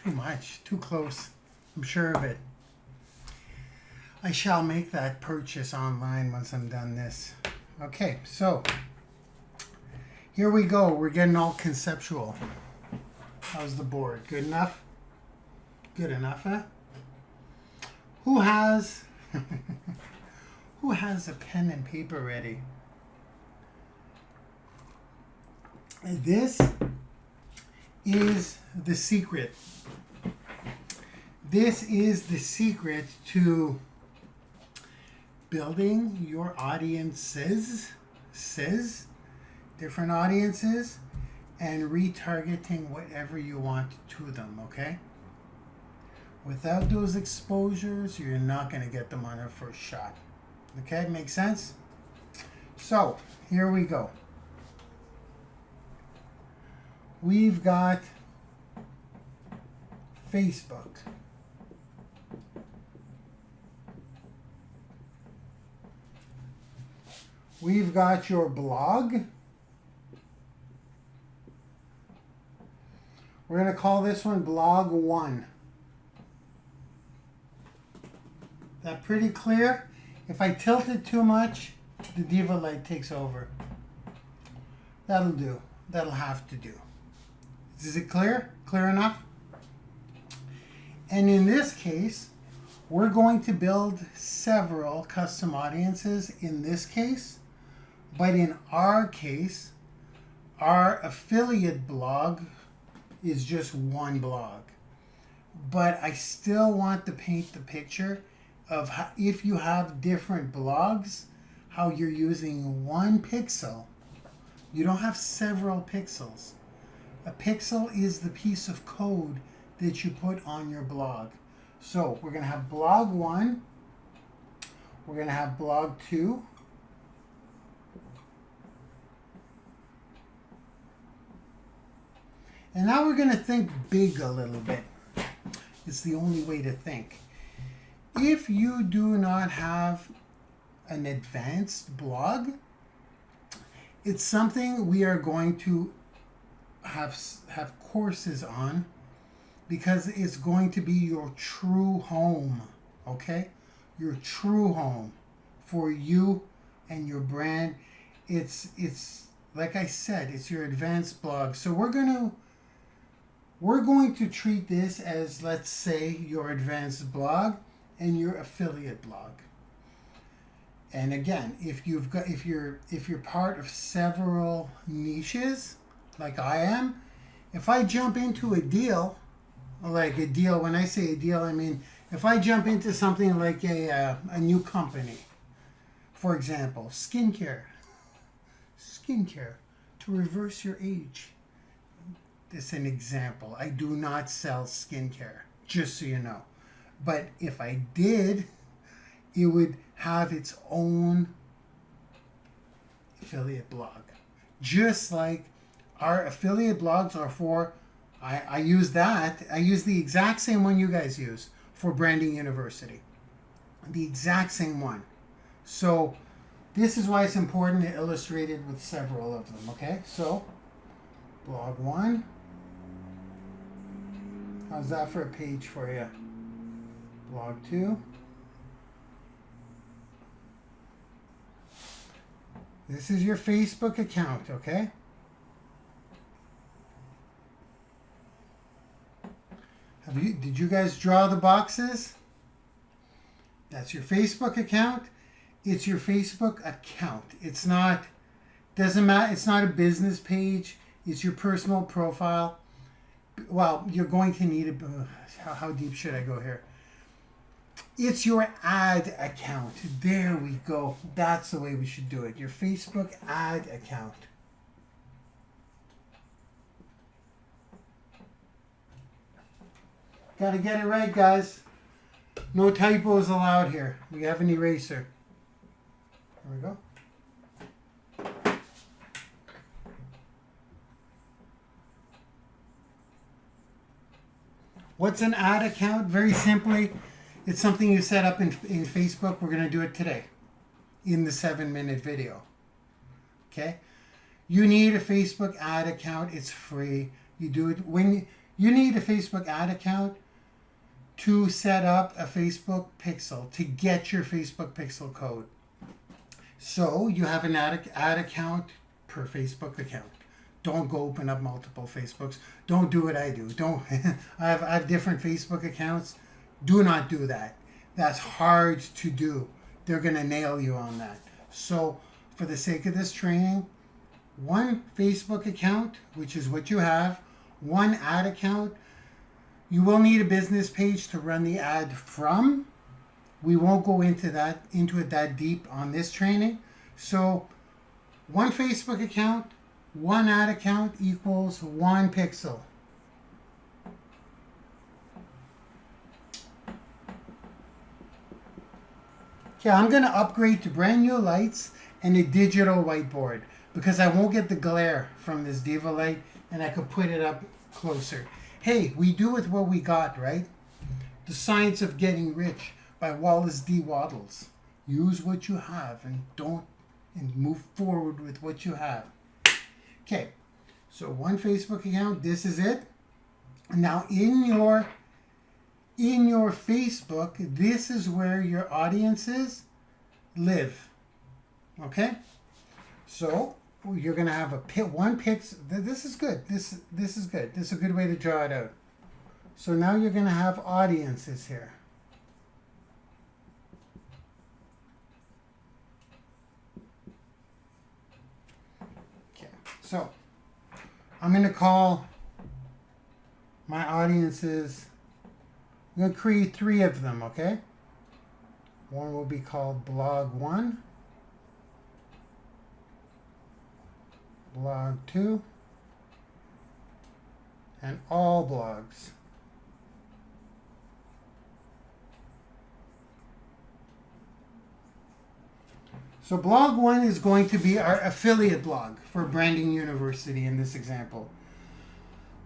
Too much, too close. I'm sure of it. I shall make that purchase online once I'm done this. Okay, so here we go. We're getting all conceptual. How's the board? Good enough? Good enough, huh? Who has who has a pen and paper ready? This is the secret. This is the secret to building your audiences, different audiences, and retargeting whatever you want to them, okay? Without those exposures, you're not going to get them on their first shot. Okay, makes sense? So, here we go. We've got Facebook. We've got your blog. We're going to call this one Blog 1. That pretty clear? If I tilt it too much, the Diva Light takes over. That'll do. That'll have to do. Is it clear? Clear enough? And in this case, we're going to build several custom audiences in this case. But in our case, our affiliate blog is just one blog. But I still want to paint the picture of how, if you have different blogs, how you're using one pixel. You don't have several pixels. A pixel is the piece of code that you put on your blog. So we're going to have blog 1. We're going to have blog 2. And now we're going to think big a little bit. It's the only way to think. if you do not have an advanced blog, it's something we are going to have courses on, because it's going to be your true home, okay? Your true home for you and your brand. It's like I said, it's your advanced blog. So we're going to treat this as, let's say, your advanced blog and your affiliate blog. And again, if you're part of several niches like I am, if I jump into a deal, like a deal, when I say a deal, I mean if I jump into something like a new company, for example, skincare to reverse your age. This is an example. I do not sell skincare, just so you know. But if I did, it would have its own affiliate blog. Just like our affiliate blogs are for, I use the exact same one you guys use for Branding University. The exact same one. So this is why it's important to illustrate it with several of them, okay? So, blog 1. How's that for a page for you? Blog 2. This is your Facebook account, okay? Did you guys draw the boxes? That's your Facebook account. It's your Facebook account. It's not, doesn't matter, it's not a business page. It's your personal profile. Well, you're going to need how deep should I go here? It's your ad account. There we go. That's the way we should do it. Your Facebook ad account. Got to get it right, guys. No typos allowed here. We have an eraser. There we go. What's an ad account? Very simply, it's something you set up in Facebook. We're going to do it today in the 7-minute video. Okay? You need a Facebook ad account. It's free. You do it when you need a Facebook ad account to set up a Facebook pixel, to get your Facebook pixel code. So you have an ad account per Facebook account. Don't go open up multiple Facebooks. Don't do what I do. Don't. I have different Facebook accounts. Do not do that. That's hard to do. They're going to nail you on that. So for the sake of this training, one Facebook account, which is what you have, one ad account. You will need a business page to run the ad from. We won't go into it that deep on this training. So one Facebook account, one ad account equals one pixel. Okay, I'm going to upgrade to brand new lights and a digital whiteboard because I won't get the glare from this Diva light and I could put it up closer. Hey, we do with what we got, right? The Science of Getting Rich by Wallace D. Wattles. Use what you have and move forward with what you have. Okay, so one Facebook account, this is it. Now in your Facebook, this is where your audiences live. Okay? So you're going to have one pixel. This is good. This is good. This is a good way to draw it out. So now you're going to have audiences here. Okay. So I'm going to call my audiences. I'm going to create 3 of them, okay? One will be called Blog 1. Blog 2, and all blogs. So blog 1 is going to be our affiliate blog for Branding University in this example.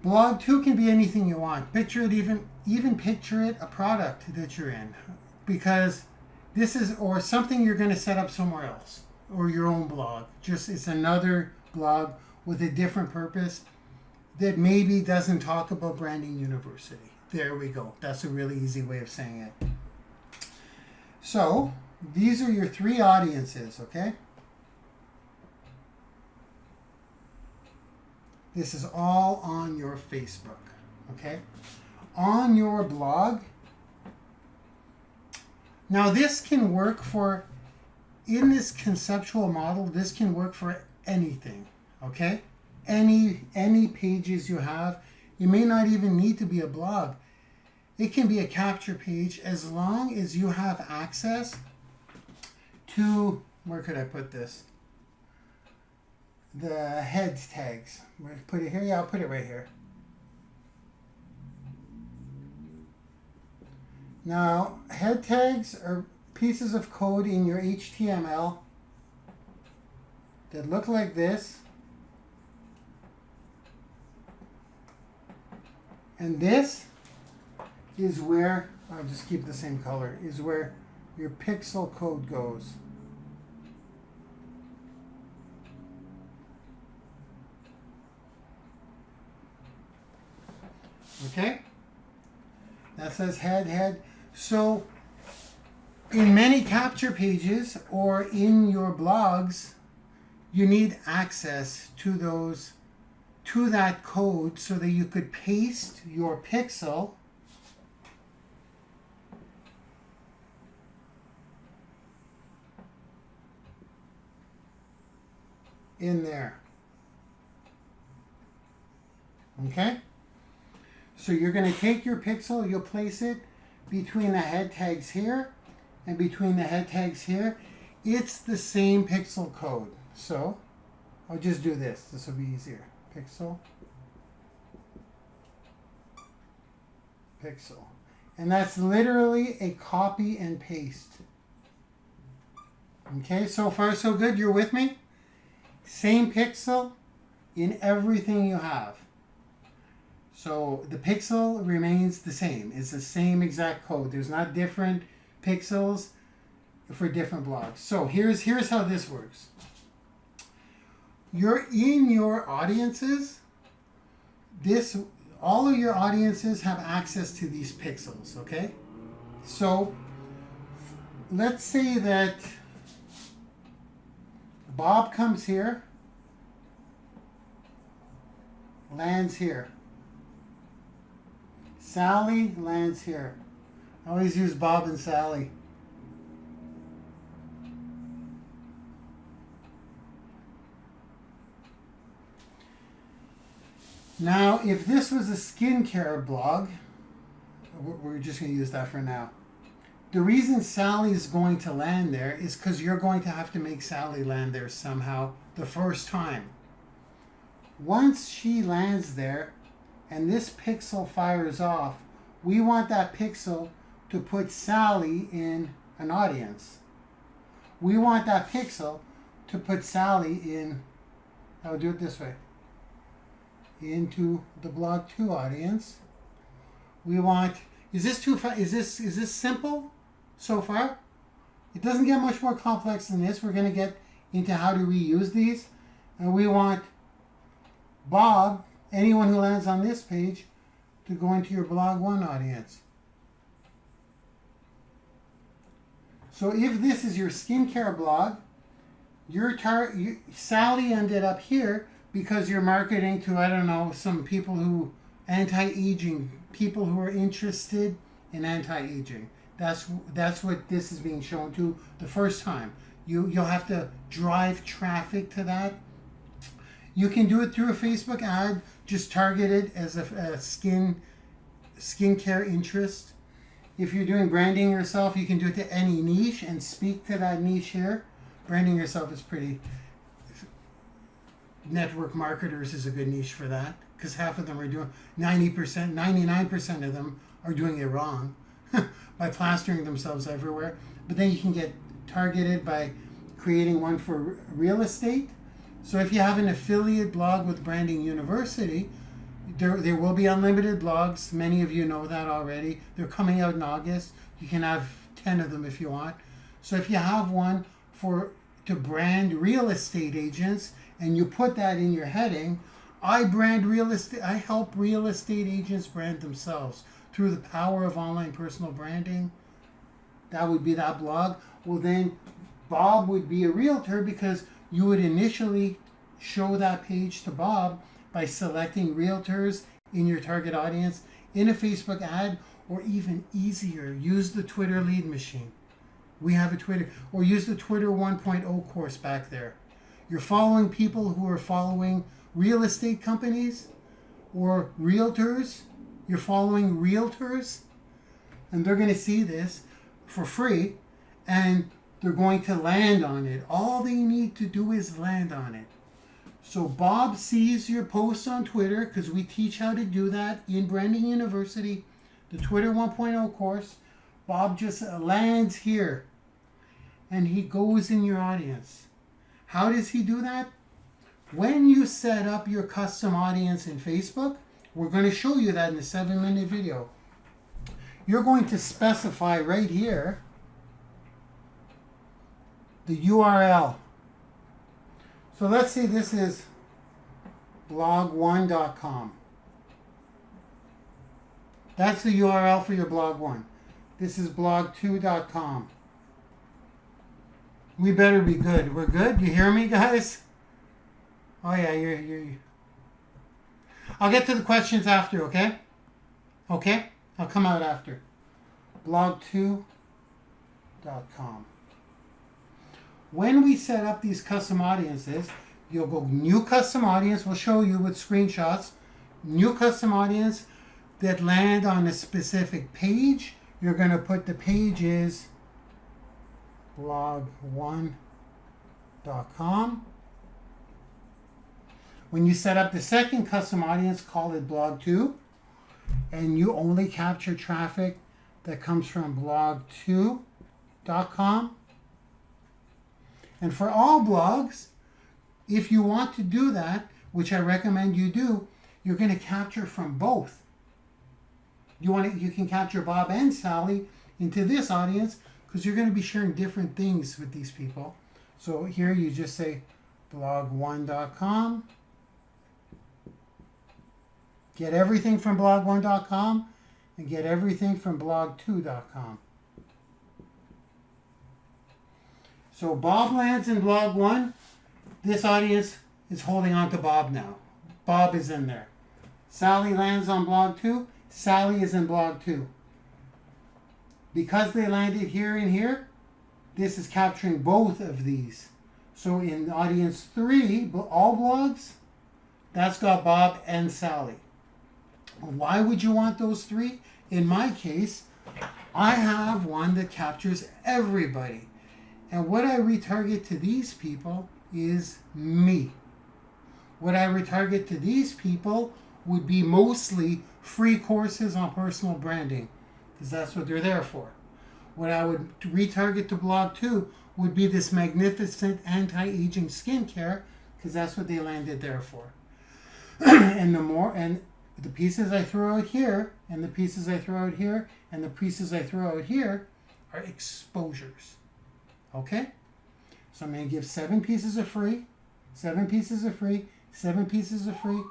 Blog 2 can be anything you want. Picture it even picture it a product that you're in. because this is, or something you're going to set up somewhere else, or your own blog. Just, it's another blog with a different purpose that maybe doesn't talk about Branding University. There we go. That's a really easy way of saying it. So these are your three audiences, okay? This is all on your Facebook, okay? On your blog. Now this can work for, in this conceptual model, this can work for anything, okay? Any pages you have. It may not even need to be a blog. It can be a capture page as long as you have access to, where could I put this? The head tags. Where put it here? Yeah, I'll put it right here. Now, head tags are pieces of code in your HTML that look like this. And this is where, I'll just keep the same color, is where your pixel code goes. Okay? That says head. So in many capture pages or in your blogs, you need access to those, to that code so that you could paste your pixel in there. Okay? So you're going to take your pixel, you'll place it between the head tags here and between the head tags here. It's the same pixel code. So I'll just do this. This will be easier. Pixel. Pixel. And that's literally a copy and paste. Okay, so far so good. You're with me? Same pixel in everything you have. So the pixel remains the same. It's the same exact code. There's not different pixels for different blogs. So here's how this works. You're in your audiences. All of your audiences have access to these pixels, okay? So let's say that Bob comes here, lands here. Sally lands here. I always use Bob and Sally. Now, if this was a skincare blog, we're just going to use that for now. The reason Sally is going to land there is because you're going to have to make Sally land there somehow the first time. Once she lands there, and this pixel fires off, we want that pixel to put Sally in an audience. We want that pixel to put Sally in, I'll do it this way, into the blog 2 audience. We want, is this simple so far? It doesn't get much more complex than this. We're going to get into how to reuse these. And we want Bob, anyone who lands on this page, to go into your blog 1 audience. So if this is your skincare blog, Sally ended up here because you're marketing to, I don't know, some people who, anti-aging, people who are interested in anti-aging. That's what this is being shown to the first time. You'll have to drive traffic to that. You can do it through a Facebook ad, just target it as a skincare interest. If you're doing branding yourself, you can do it to any niche and speak to that niche here. Branding yourself is pretty, network marketers is a good niche for that, because half of them are doing, 90%, 99% of them are doing it wrong by plastering themselves everywhere. But then you can get targeted by creating one for real estate. So if you have an affiliate blog with Branding University, there will be unlimited blogs. Many of you know that already. They're coming out in August. You can have 10 of them if you want. So if you have one to brand real estate agents and you put that in your heading, I help real estate agents brand themselves through the power of online personal branding. That would be that blog. Well, then Bob would be a realtor because you would initially show that page to Bob by selecting realtors in your target audience in a Facebook ad, or even easier, use the Twitter lead machine. We have a Twitter, or use the Twitter 1.0 course back there. You're following people who are following real estate companies or realtors. You're following realtors, and they're going to see this for free, and they're going to land on it. All they need to do is land on it. So Bob sees your post on Twitter, because we teach how to do that in Branding University, the Twitter 1.0 course. Bob just lands here, and he goes in your audience. How does he do that? When you set up your custom audience in Facebook, we're going to show you that in the 7-minute video. You're going to specify right here the URL. So let's say this is blog1.com. That's the URL for your blog 1. This is blog2.com. We better be good. We're good? You hear me, guys? Oh yeah, you're. I'll get to the questions after, okay? Okay? I'll come out after. blog2.com. When we set up these custom audiences, you'll go new custom audience. We'll show you with screenshots. New custom audience that land on a specific page. You're going to put the page is blog1.com. When you set up the second custom audience, call it blog2, and you only capture traffic that comes from blog2.com. And for all blogs, if you want to do that, which I recommend you do, you're going to capture from both. You can capture Bob and Sally into this audience, because you're going to be sharing different things with these people. So here you just say blog1.com. Get everything from blog1.com and get everything from blog2.com. So Bob lands in blog 1. This audience is holding on to Bob now. Bob is in there. Sally lands on blog 2. Sally is in blog 2. Because they landed here and here, this is capturing both of these. So in audience 3, all blogs, that's got Bob and Sally. Why would you want those 3? In my case, I have one that captures everybody. And what I retarget to these people is me. What I retarget to these people would be mostly free courses on personal branding, because that's what they're there for. What I would retarget to blog 2 would be this magnificent anti-aging skincare, because that's what they landed there for. And the pieces I throw out here, and the pieces I throw out here, and the pieces I throw out here are exposures. Okay? So I'm going to give 7 pieces of free, 7 pieces of free, 7 pieces of free,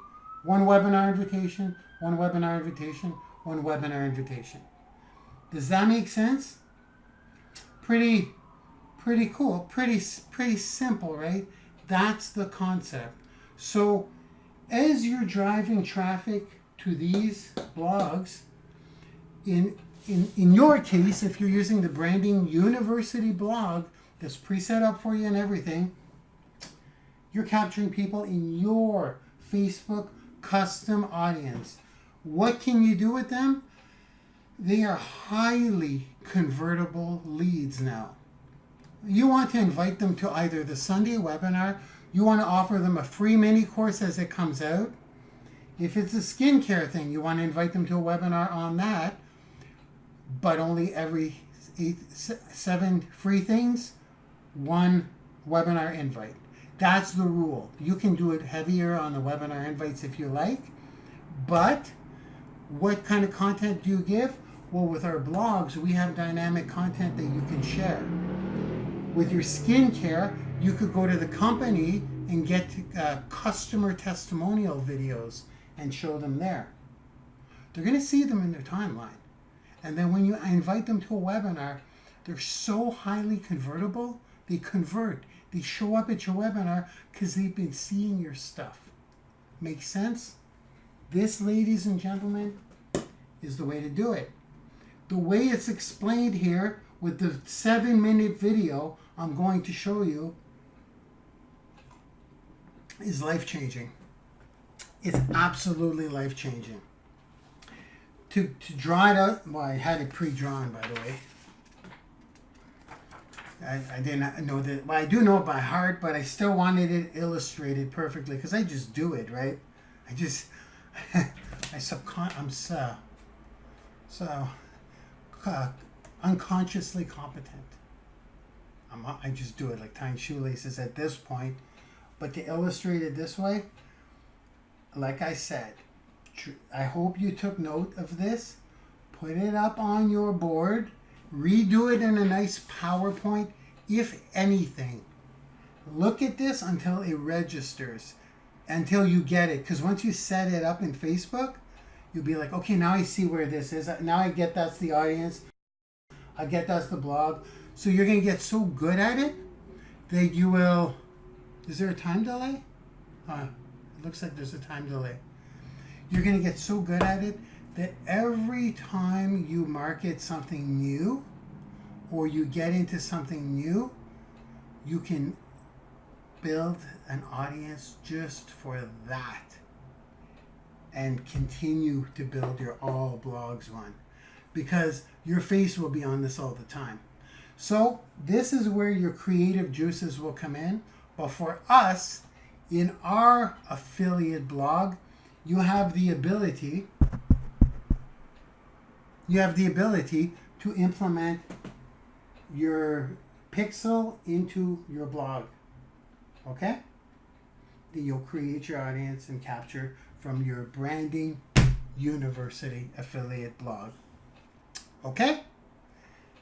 1 webinar invitation, 1 webinar invitation, 1 webinar invitation. Does that make sense? Pretty cool, pretty simple, right? That's the concept. So as you're driving traffic to these blogs, in your case, if you're using the Branding University blog that's pre-set up for you and everything, you're capturing people in your Facebook custom audience. What can you do with them? They are highly convertible leads now. You want to invite them to either the Sunday webinar, you want to offer them a free mini course as it comes out. If it's a skincare thing, you want to invite them to a webinar on that, but only every 7 free things, 1 webinar invite. That's the rule. You can do it heavier on the webinar invites if you like, but what kind of content do you give? Well, with our blogs, we have dynamic content that you can share. With your skincare, you could go to the company and get customer testimonial videos and show them there. They're going to see them in their timeline. And then when you invite them to a webinar, they're so highly convertible, they convert. They show up at your webinar because they've been seeing your stuff. Make sense? This, ladies and gentlemen, is the way to do it. The way it's explained here with the 7-minute video I'm going to show you is life-changing. It's absolutely life-changing. To draw it out, well, I had it pre-drawn, by the way. I didn't know that. Well, I do know it by heart, but I still wanted it illustrated perfectly because I just do it, right? I'm so unconsciously competent. I just do it like tying shoelaces at this point. But to illustrate it this way, like I said, I hope you took note of this. Put it up on your board. Redo it in a nice PowerPoint. If anything, look at this until it registers, until you get it. Because once you set it up in Facebook, you'll be like, okay, now I see where this is. Now I get that's the audience. I get that's the blog. So you're going to get so good at it that you will... Is there a time delay? It looks like there's a time delay. You're going to get so good at it that every time you market something new or you get into something new, you can build an audience just for that and continue to build your all blogs one, because your face will be on this all the time. So this is where your creative juices will come in. But for us, in our affiliate blog, you have the ability to implement your pixel into your blog. Okay? Then you'll create your audience and capture from your Branding YOUniversity affiliate blog. Okay?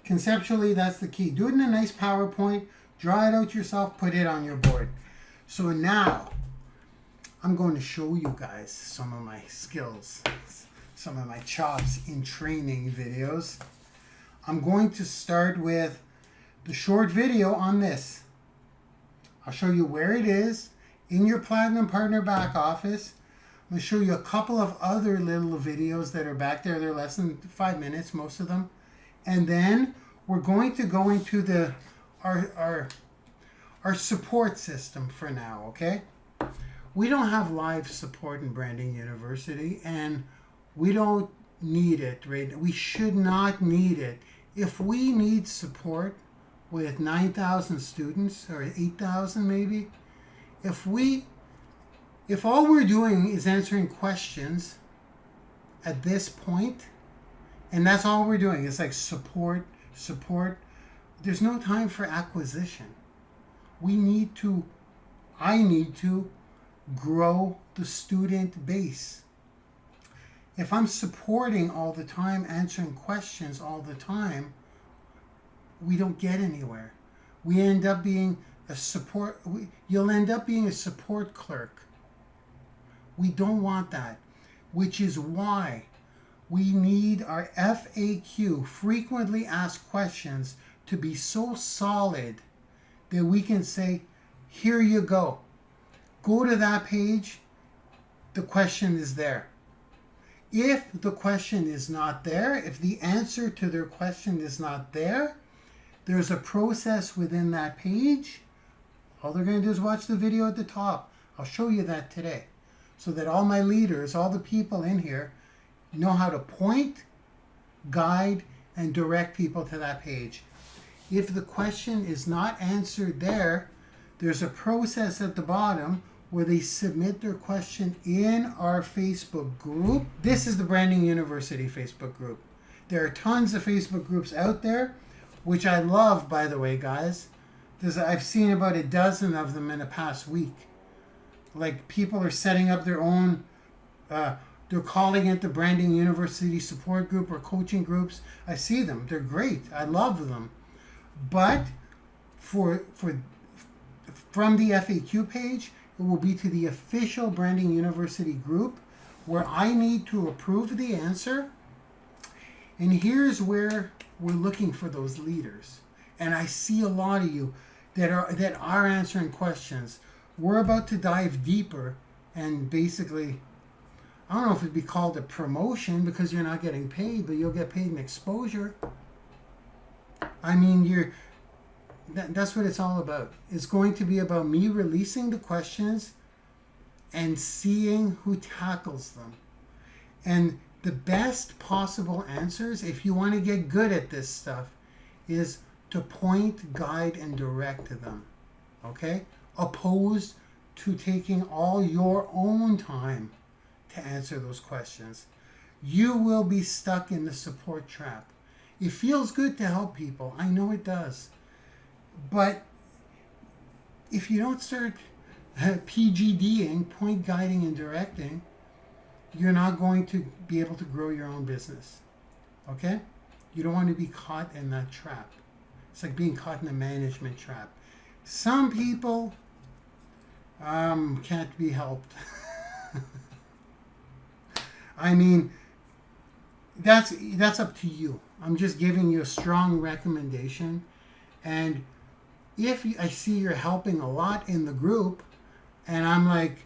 Conceptually, that's the key. Do it in a nice PowerPoint. Draw it out yourself. Put it on your board. So now, I'm going to show you guys some of my skills, some of my chops in training videos. I'm going to start with the short video on this. I'll show you where it is in your Platinum Partner back office. I'm going to show you a couple of other little videos that are back there. They're less than 5 minutes, most of them. And then we're going to go into our support system for now, okay? We don't have live support in Branding YOUniversity, and we don't need it, right? We should not need it. If we need support with 9,000 students, or 8,000 maybe, if all we're doing is answering questions at this point, and that's all we're doing, it's like support, there's no time for acquisition. I need to grow the student base. If I'm supporting all the time, answering questions all the time, we don't get anywhere. We end up being you'll end up being a support clerk. We don't want that, which is why we need our FAQ, frequently asked questions, to be so solid that we can say, here you go. Go to that page, the question is there. If the question is not there, if the answer to their question is not there, there's a process within that page. All they're going to do is watch the video at the top. I'll show you that today, so that all my leaders, all the people in here, know how to point, guide, and direct people to that page. If the question is not answered there, there's a process at the bottom where they submit their question in our Facebook group. This is the Branding YOUniversity Facebook group. There are tons of Facebook groups out there, which I love, by the way, guys. I've seen about a dozen of them in the past week. Like, people are setting up their own They're calling it the Branding University support group or coaching groups. I see them. They're great. I love them. But from the FAQ page, it will be to the official Branding University group where I need to approve the answer. And here's where we're looking for those leaders. And I see a lot of you that are answering questions. We're about to dive deeper and basically, I don't know if it'd be called a promotion because you're not getting paid, but you'll get paid in exposure. I mean, that's what it's all about. It's going to be about me releasing the questions and seeing who tackles them. And the best possible answers, if you want to get good at this stuff, is to point, guide, and direct to them. Okay? Opposed to taking all your own time to answer those questions. You will be stuck in the support trap. It feels good to help people. I know it does. But if you don't start PGDing, point guiding and directing, you're not going to be able to grow your own business. Okay? You don't want to be caught in that trap. It's like being caught in a management trap. Some people can't be helped. I mean, that's up to you. I'm just giving you a strong recommendation. And if I see you're helping a lot in the group, and I'm like,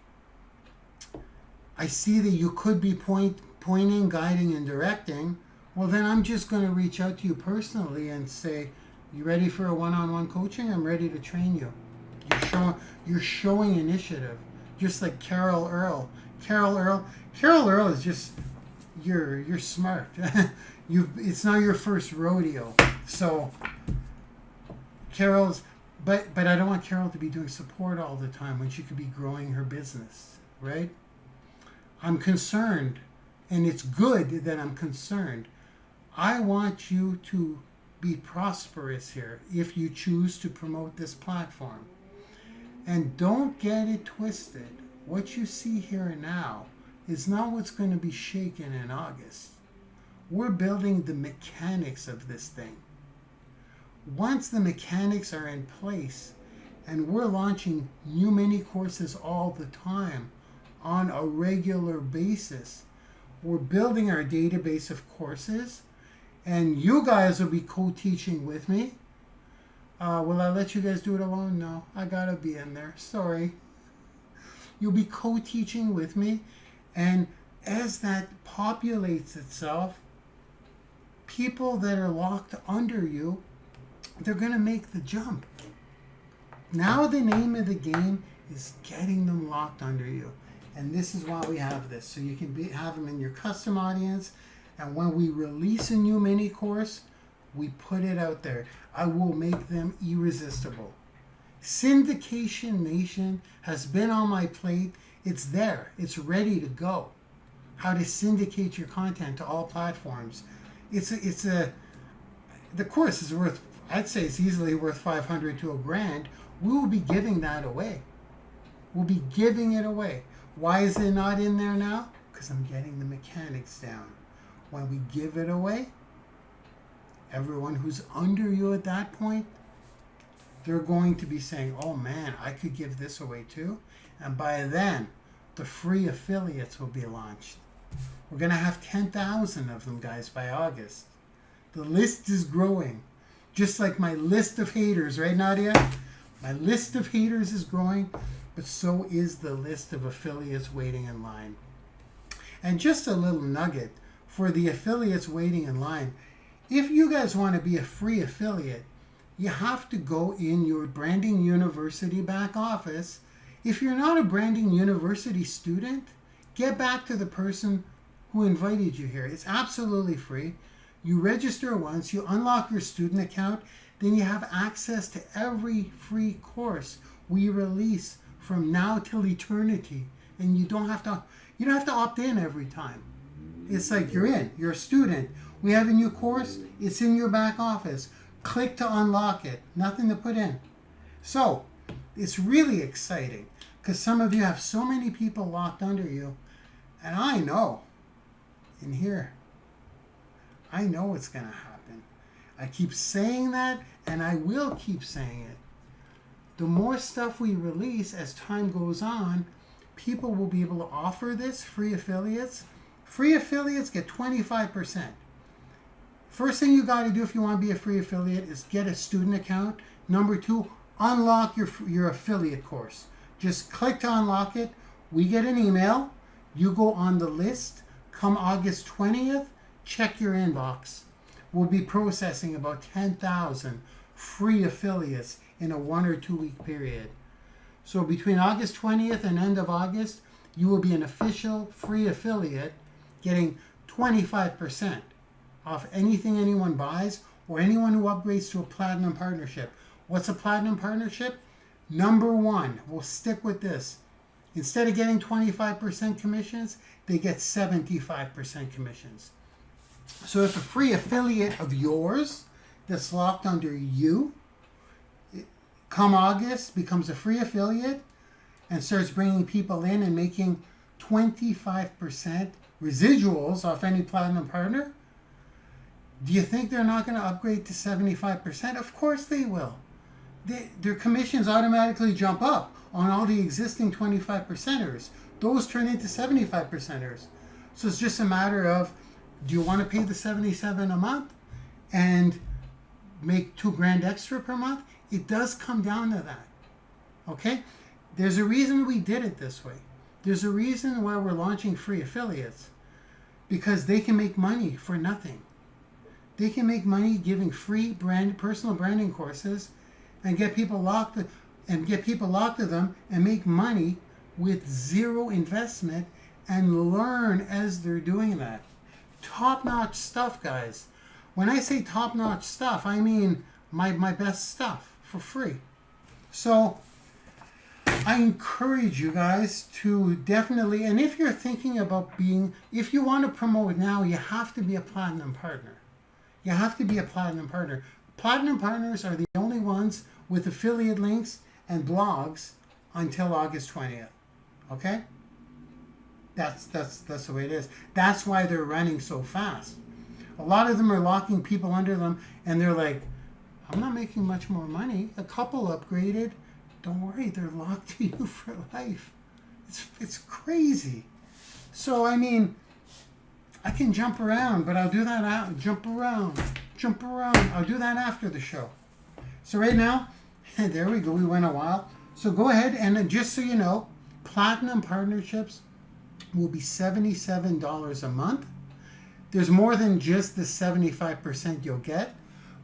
I see that you could be pointing, guiding, and directing, well, then I'm just going to reach out to you personally and say, you ready for a one-on-one coaching? I'm ready to train you. You're showing initiative, just like Carol Earl. Carol Earl is just, you're smart. It's not your first rodeo. So Carol's, but I don't want Carol to be doing support all the time when she could be growing her business, right? I'm concerned, and it's good that I'm concerned. I want you to be prosperous here if you choose to promote this platform. And don't get it twisted. What you see here and now is not what's going to be shaken in August. We're building the mechanics of this thing. Once the mechanics are in place, and we're launching new mini courses all the time on a regular basis, we're building our database of courses, and you guys will be co-teaching with me. Will I let you guys do it alone? No, I gotta be in there. Sorry. You'll be co-teaching with me, and as that populates itself, people that are locked under you, they're going to make the jump. Now the name of the game is getting them locked under you. And this is why we have this. So you can have them in your custom audience. And when we release a new mini course, we put it out there. I will make them irresistible. Syndication Nation has been on my plate. It's there. It's ready to go. How to syndicate your content to all platforms. The course is worth, I'd say it's easily worth $500 to $1,000. We will be giving that away. We'll be giving it away. Why is it not in there now? Because I'm getting the mechanics down. When we give it away, everyone who's under you at that point, they're going to be saying, oh man, I could give this away too. And by then, the free affiliates will be launched. We're going to have 10,000 of them, guys, by August. The list is growing. Just like my list of haters, right, Nadia? My list of haters is growing, but so is the list of affiliates waiting in line. And just a little nugget for the affiliates waiting in line. If you guys want to be a free affiliate, you have to go in your Branding University back office. If you're not a Branding University student, get back to the person who invited you here. It's absolutely free. You register once, you unlock your student account, then you have access to every free course we release from now till eternity. And you don't have to opt in every time. It's like you're in, you're a student. We have a new course, it's in your back office. Click to unlock it, nothing to put in. So it's really exciting because some of you have so many people locked under you. And I know in here. I know it's going to happen. I keep saying that, and I will keep saying it. The more stuff we release as time goes on, people will be able to offer this, free affiliates. Free affiliates get 25%. First thing you got to do if you want to be a free affiliate is get a student account. Number 2, unlock your affiliate course. Just click to unlock it. We get an email. You go on the list. Come August 20th, check your inbox. We'll be processing about 10,000 free affiliates in a 1 or 2 week period. So between August 20th and end of August, you will be an official free affiliate getting 25% off anything anyone buys or anyone who upgrades to a platinum partnership. What's a platinum partnership? Number 1, we'll stick with this. Instead of getting 25% commissions, they get 75% commissions. So if a free affiliate of yours that's locked under you, come August, becomes a free affiliate and starts bringing people in and making 25% residuals off any platinum partner, do you think they're not going to upgrade to 75%? Of course they will. Their commissions automatically jump up on all the existing 25%ers. Those turn into 75%ers. So it's just a matter of, do you want to pay the $77 a month and make $2,000 extra per month? It does come down to that. Okay? There's a reason we did it this way. There's a reason why we're launching free affiliates. Because they can make money for nothing. They can make money giving free personal branding courses and get people locked to them and make money with zero investment and learn as they're doing that. Top-notch stuff, guys. When I say top-notch stuff, I mean my best stuff for free. So I encourage you guys to definitely, and if you're thinking about if you want to promote now, you have to be a platinum partner. You have to be a platinum partner. Platinum partners are the only ones with affiliate links and blogs until August 20th. Okay? That's the way it is. That's why they're running so fast. A lot of them are locking people under them, and they're like, I'm not making much more money. A couple upgraded. Don't worry, they're locked to you for life. It's crazy. So, I mean, I can jump around, but I'll do that jump around. I'll do that after the show. So right now, there we go. We went a while. So go ahead and just so you know, platinum partnerships will be $77 a month. There's more than just the 75% you'll get.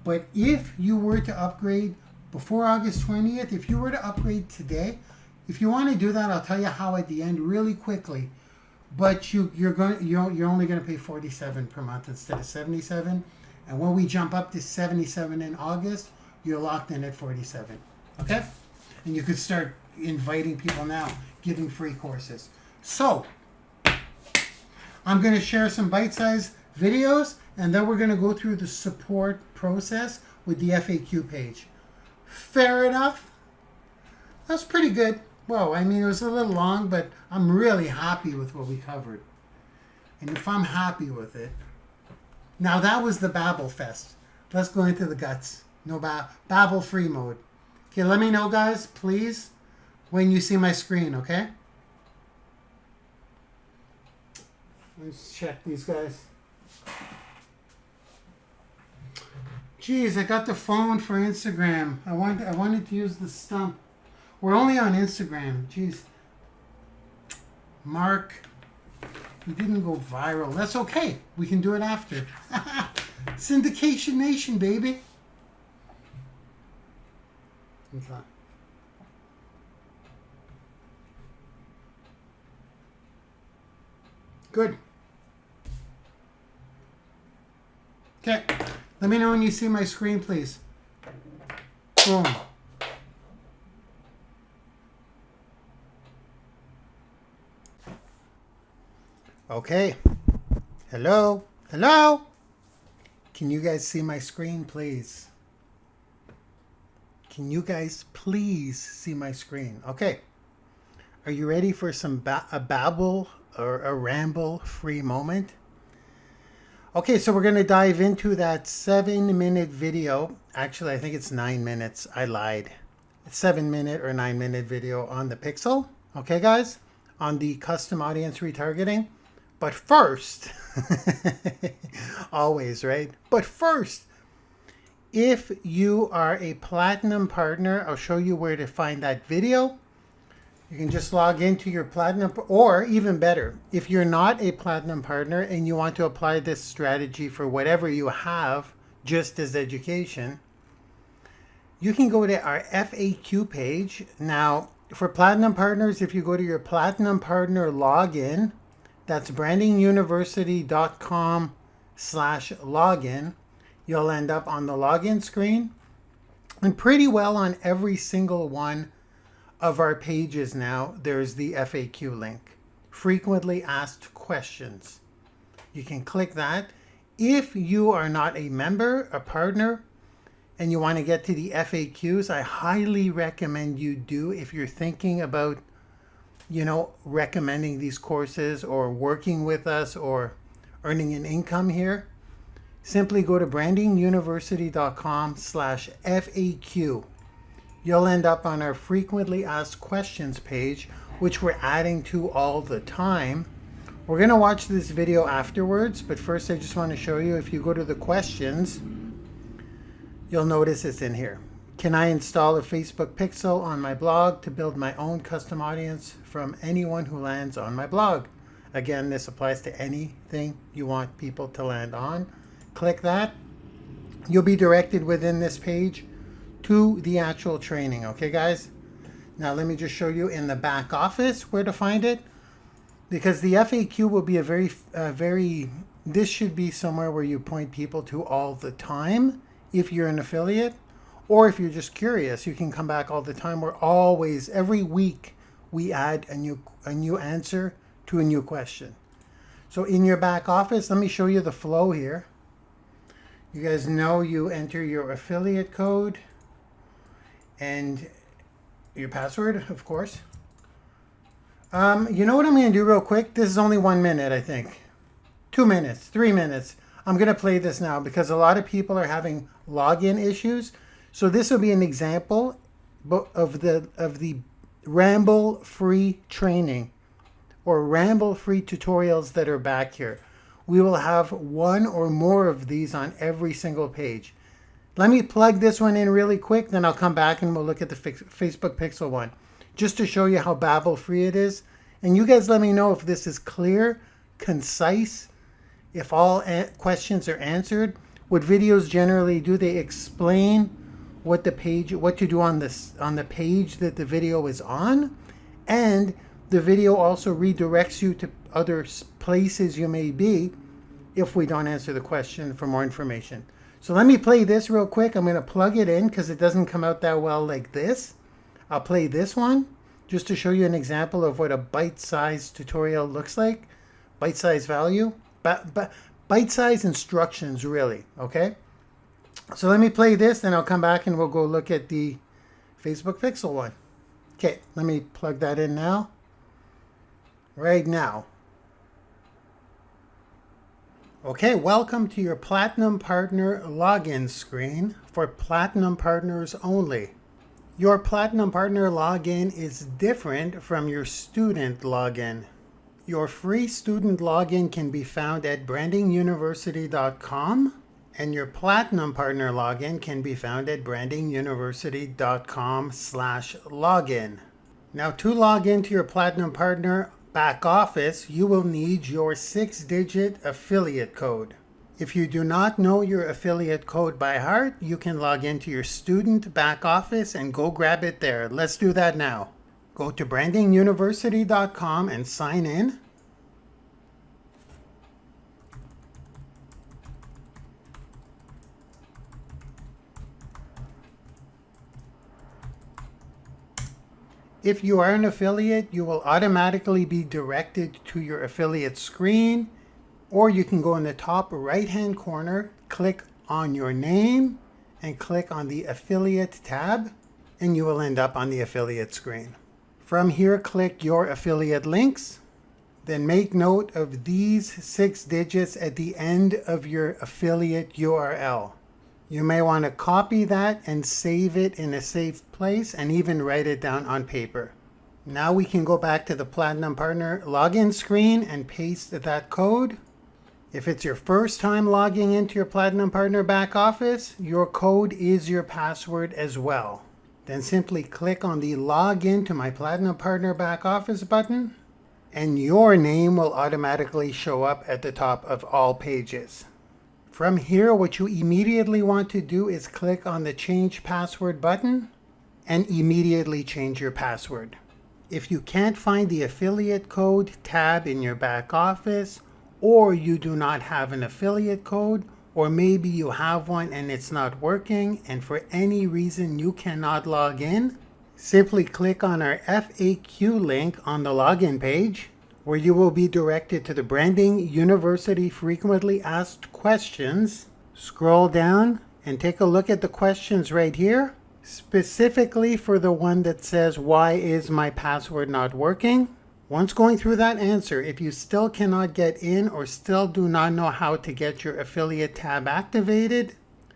But if you were to upgrade before August 20th, if you were to upgrade today, if you want to do that, I'll tell you how at the end really quickly. But you're only going to pay $47 per month instead of $77. And when we jump up to $77 in August, you're locked in at $47. Okay? And you could start inviting people now, giving free courses. So, I'm going to share some bite-sized videos, and then we're going to go through the support process with the FAQ page. Fair enough? That's pretty good. Well, I mean, it was a little long, but I'm really happy with what we covered. And if I'm happy with it... Now, that was the Babble Fest. Let's go into the guts. No Babble free mode. Okay, let me know, guys, please, when you see my screen, okay? Let's check these guys. Geez, I got the phone for Instagram. I wanted to use the stump. We're only on Instagram. Jeez. Mark, we didn't go viral. That's okay. We can do it after. Syndication Nation, baby. Okay. Good. Okay. Let me know when you see my screen, please. Boom. Okay. Hello? Hello? Can you guys see my screen, please? Can you guys please see my screen? Okay. Are you ready for some a babble or a ramble free moment? Okay, so we're going to dive into that 7-minute video. Actually, I think it's 9 minutes. I lied. 7-minute or 9-minute video on the pixel. Okay, guys, on the custom audience retargeting. But first, always, right? But first, if you are a platinum partner, I'll show you where to find that video. You can just log into your platinum, or even better, if you're not a platinum partner and you want to apply this strategy for whatever you have, just as education, you can go to our FAQ page. Now, for platinum partners, if you go to your platinum partner login, that's brandinguniversity.com/login, you'll end up on the login screen, and pretty well on every single one of our pages now, there's the FAQ link, frequently asked questions. You can click that. If you are not a member, a partner, and you want to get to the FAQs, I highly recommend you do. If you're thinking about, recommending these courses or working with us or earning an income here, simply go to brandinguniversity.com/FAQ. You'll end up on our frequently asked questions page, which we're adding to all the time. We're going to watch this video afterwards, but first I just want to show you, if you go to the questions, you'll notice it's in here. Can I install a Facebook pixel on my blog to build my own custom audience from anyone who lands on my blog? Again, this applies to anything you want people to land on. Click that. You'll be directed within this page to the actual training. Okay, guys? Now let me just show you in the back office where to find it, because the FAQ will be this should be somewhere where you point people to all the time. If you're an affiliate, or if you're just curious, you can come back all the time. We're always, every week, we add a new answer to a new question. So in your back office, let me show you the flow here. You guys know you enter your affiliate code and your password, of course. You know what I'm going to do real quick? This is only 1 minute, I think. 2 minutes, 3 minutes. I'm going to play this now because a lot of people are having login issues. So this will be an example of the ramble-free training or ramble-free tutorials that are back here. We will have one or more of these on every single page. Let me plug this one in really quick, then I'll come back and we'll look at the Facebook Pixel one, just to show you how babble-free it is. And you guys let me know if this is clear, concise, if all questions are answered. What videos generally do, they explain what to do on the page that the video is on, and the video also redirects you to other places you may be if we don't answer the question for more information. So let me play this real quick. I'm going to plug it in because it doesn't come out that well like this. I'll play this one just to show you an example of what a bite-sized tutorial looks like. Bite-sized value, bite-sized instructions, really. Okay. So let me play this, then I'll come back and we'll go look at the Facebook Pixel one. Okay, let me plug that in now. Right now. Okay, welcome to your Platinum Partner login screen for Platinum Partners only. Your Platinum Partner login is different from your student login. Your free student login can be found at brandinguniversity.com, and your Platinum Partner login can be found at brandinguniversity.com/login. Now, to log into your Platinum Partner back office, you will need your 6-digit affiliate code. If you do not know your affiliate code by heart, you can log into your student back office and go grab it there. Let's do that now. Go to brandinguniversity.com and sign in. If you are an affiliate, you will automatically be directed to your affiliate screen, or you can go in the top right-hand corner, click on your name, and click on the affiliate tab, and you will end up on the affiliate screen. From here, click your affiliate links, then make note of these 6 digits at the end of your affiliate URL. You may want to copy that and save it in a safe place and even write it down on paper. Now we can go back to the Platinum Partner login screen and paste that code. If it's your first time logging into your Platinum Partner back office, your code is your password as well. Then simply click on the Login to my Platinum Partner back office button, and your name will automatically show up at the top of all pages. From here, what you immediately want to do is click on the Change Password button and immediately change your password. If you can't find the affiliate code tab in your back office, or you do not have an affiliate code, or maybe you have one and it's not working, and for any reason you cannot log in, simply click on our FAQ link on the login page, where you will be directed to the Branding YOUniversity Frequently Asked Questions. Scroll down and take a look at the questions right here, specifically for the one that says, "Why is my password not working?" Once going through that answer, if you still cannot get in or still do not know how to get your affiliate tab activated,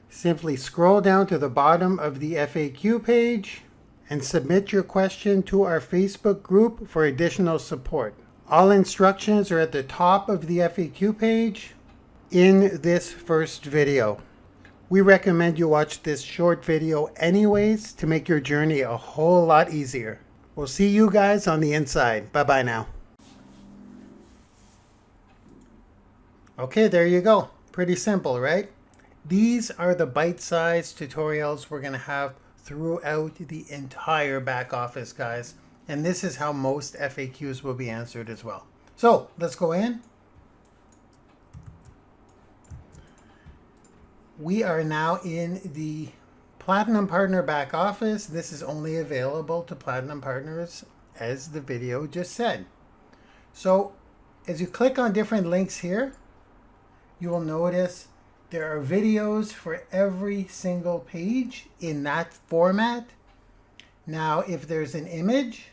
simply scroll down to the bottom of the FAQ page and submit your question to our Facebook group for additional support. All instructions are at the top of the FAQ page in this first video. We recommend you watch this short video anyways to make your journey a whole lot easier. We'll see you guys on the inside. Bye-bye now. Okay, there you go. Pretty simple, right? These are the bite-sized tutorials we're going to have throughout the entire back office, guys. And this is how most FAQs will be answered as well. So let's go in. We are now in the Platinum Partner back office. This is only available to Platinum Partners, as the video just said. So as you click on different links here, you will notice there are videos for every single page in that format. Now, if there's an image,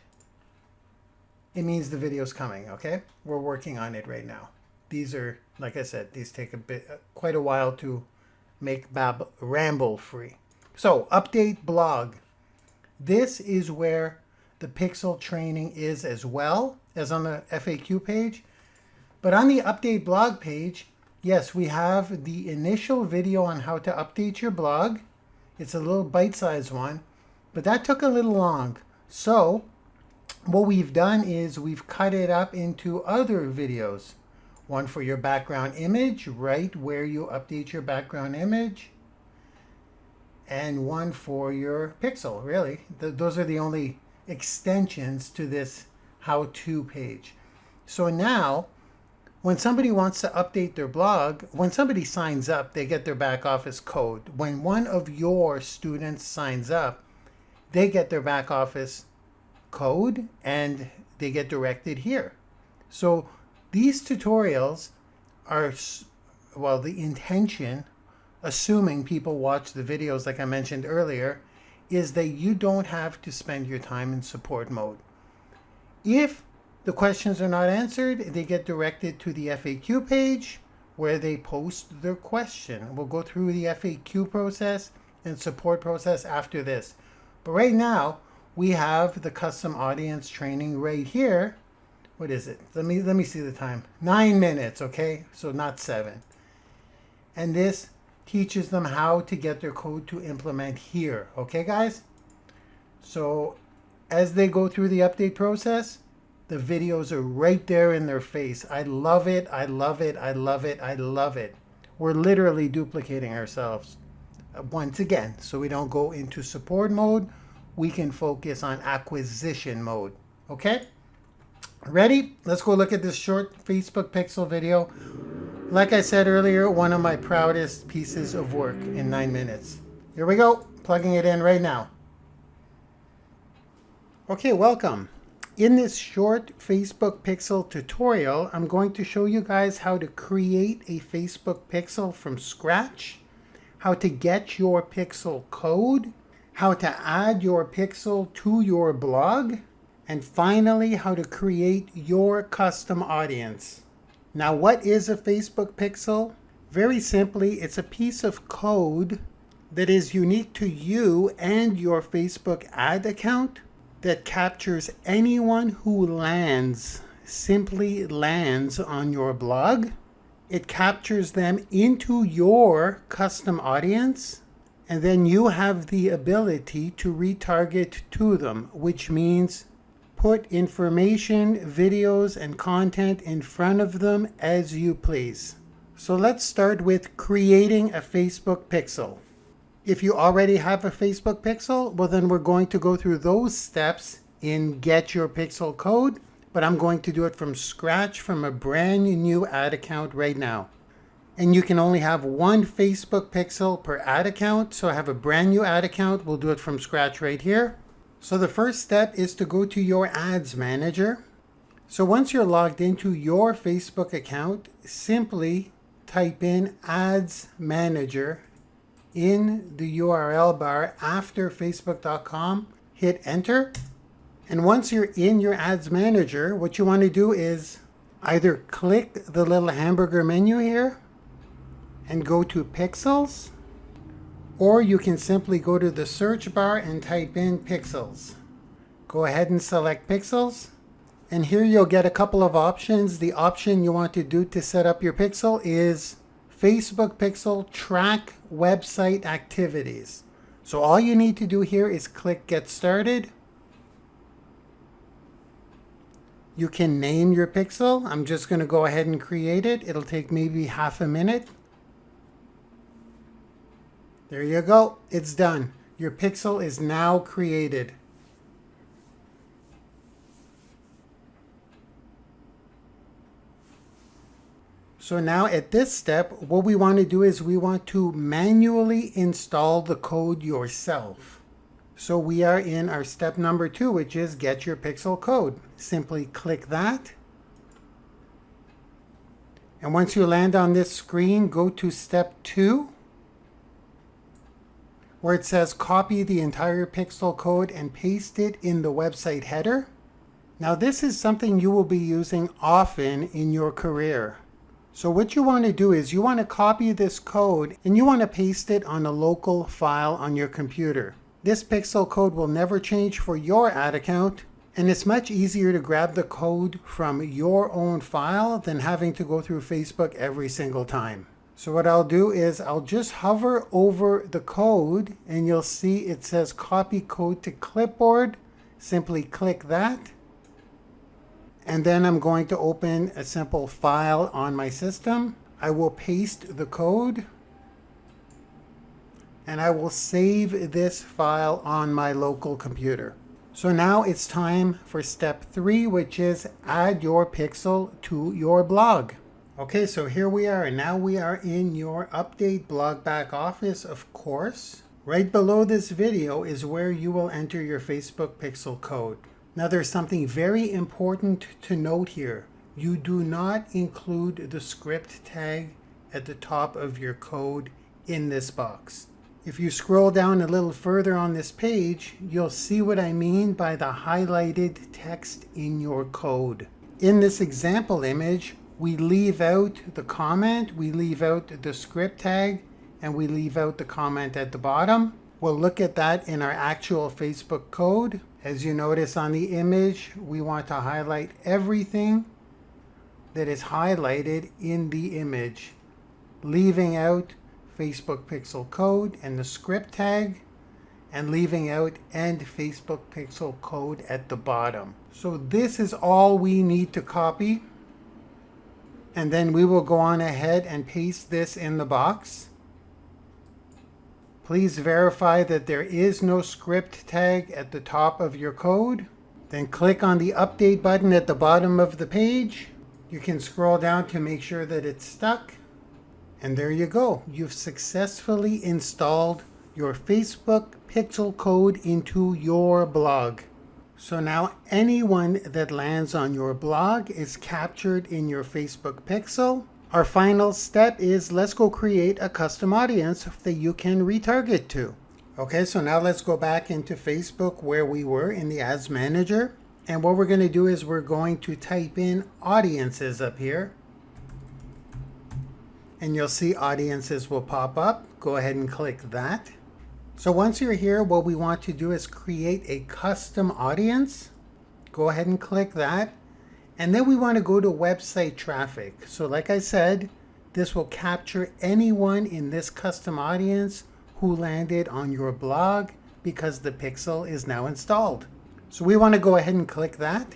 it means the video's coming, okay? We're working on it right now. These are, like I said, these take quite a while to make ramble-free. So, update blog. This is where the pixel training is as well as on the FAQ page. But on the update blog page, yes, we have the initial video on how to update your blog. It's a little bite-sized one, but that took a little long. So what we've done is we've cut it up into other videos. One for your background image, right where you update your background image, and one for your pixel, really. Those are the only extensions to this how-to page. So now, when somebody wants to update their blog, when somebody signs up, they get their back office code. When one of your students signs up, they get their back office code and they get directed here. So these tutorials are, well, the intention, assuming people watch the videos like I mentioned earlier, is that you don't have to spend your time in support mode. If the questions are not answered, they get directed to the FAQ page where they post their question. We'll go through the FAQ process and support process after this. But right now, we have the custom audience training right here. What is it? Let me see the time. 9 minutes, okay? So not 7. And this teaches them how to get their code to implement here. Okay, guys? So as they go through the update process, the videos are right there in their face. I love it. I love it. I love it. I love it. We're literally duplicating ourselves once again. So we don't go into support mode. We can focus on acquisition mode. Okay? Ready? Let's go look at this short Facebook Pixel video. Like I said earlier, one of my proudest pieces of work in 9 minutes. Here we go. Plugging it in right now. Okay, welcome. In this short Facebook Pixel tutorial, I'm going to show you guys how to create a Facebook Pixel from scratch, how to get your Pixel code, how to add your Pixel to your blog, And finally, how to create your custom audience. Now, what is a Facebook pixel? Very simply, it's a piece of code that is unique to you and your Facebook ad account that captures anyone who simply lands on your blog. It captures them into your custom audience, and then you have the ability to retarget to them, which means put information, videos, and content in front of them as you please. So let's start with creating a Facebook pixel. If you already have a Facebook pixel, well then we're going to go through those steps in Get Your Pixel Code, but I'm going to do it from scratch from a brand new ad account right now. And you can only have one Facebook pixel per ad account, so I have a brand new ad account. We'll do it from scratch right here. So the first step is to go to your ads manager. So once you're logged into your Facebook account, simply type in ads manager in the URL bar after facebook.com, hit enter. And once you're in your ads manager, what you want to do is either click the little hamburger menu here and go to pixels, or you can simply go to the search bar and type in pixels. Go ahead and select pixels. And here you'll get a couple of options. The option you want to do to set up your pixel is Facebook pixel track website activities. So all you need to do here is click get started. You can name your pixel. I'm just going to go ahead and create it. It'll take maybe half a minute. There you go. It's done. Your pixel is now created. So now at this step, what we want to do is we want to manually install the code yourself. So we are in our step number 2, which is Get Your Pixel Code. Simply click that. And once you land on this screen, go to step 2, where it says copy the entire pixel code and paste it in the website header. Now this is something you will be using often in your career. So what you want to do is you want to copy this code and you want to paste it on a local file on your computer. This pixel code will never change for your ad account, and it's much easier to grab the code from your own file than having to go through Facebook every single time. So what I'll do is I'll just hover over the code and you'll see it says copy code to clipboard. Simply click that. And then I'm going to open a simple file on my system. I will paste the code and I will save this file on my local computer. So now it's time for step 3, which is add your pixel to your blog. Okay, so here we are, and now we are in your update blog back office, of course. Right below this video is where you will enter your Facebook pixel code. Now there's something very important to note here. You do not include the script tag at the top of your code in this box. If you scroll down a little further on this page, you'll see what I mean by the highlighted text in your code. In this example image, we leave out the comment, we leave out the script tag, and we leave out the comment at the bottom. We'll look at that in our actual Facebook code. As you notice on the image, we want to highlight everything that is highlighted in the image, leaving out Facebook pixel code and the script tag, and leaving out end Facebook pixel code at the bottom. So this is all we need to copy. And then we will go on ahead and paste this in the box. Please verify that there is no script tag at the top of your code. Then click on the update button at the bottom of the page. You can scroll down to make sure that it's stuck. And there you go. You've successfully installed your Facebook pixel code into your blog. So now anyone that lands on your blog is captured in your Facebook pixel. Our final step is let's go create a custom audience that you can retarget to. Okay, so now let's go back into Facebook where we were in the ads manager. And what we're going to do is we're going to type in audiences up here. And you'll see audiences will pop up. Go ahead and click that. So once you're here, what we want to do is create a custom audience. Go ahead and click that. And then we want to go to website traffic. So like I said, this will capture anyone in this custom audience who landed on your blog because the pixel is now installed. So we want to go ahead and click that.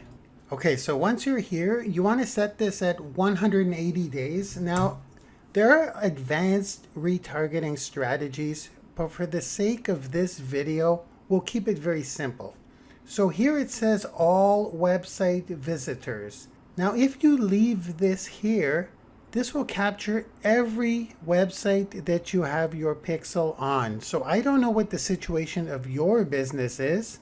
Okay, so once you're here, you want to set this at 180 days. Now, there are advanced retargeting strategies, but for the sake of this video, we'll keep it very simple. So here it says all website visitors. Now, if you leave this here, this will capture every website that you have your pixel on. So I don't know what the situation of your business is,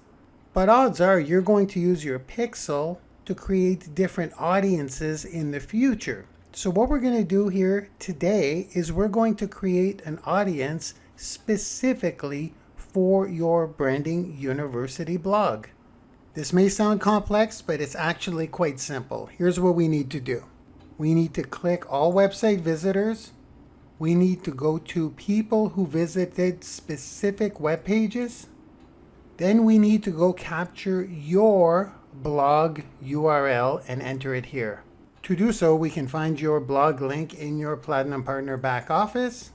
but odds are you're going to use your pixel to create different audiences in the future. So what we're going to do here today is we're going to create an audience specifically for your Branding University blog. This may sound complex, but it's actually quite simple. Here's what we need to do. We need to click all website visitors. We need to go to people who visited specific web pages. Then we need to go capture your blog URL and enter it here. To do so, we can find your blog link in your Platinum Partner back office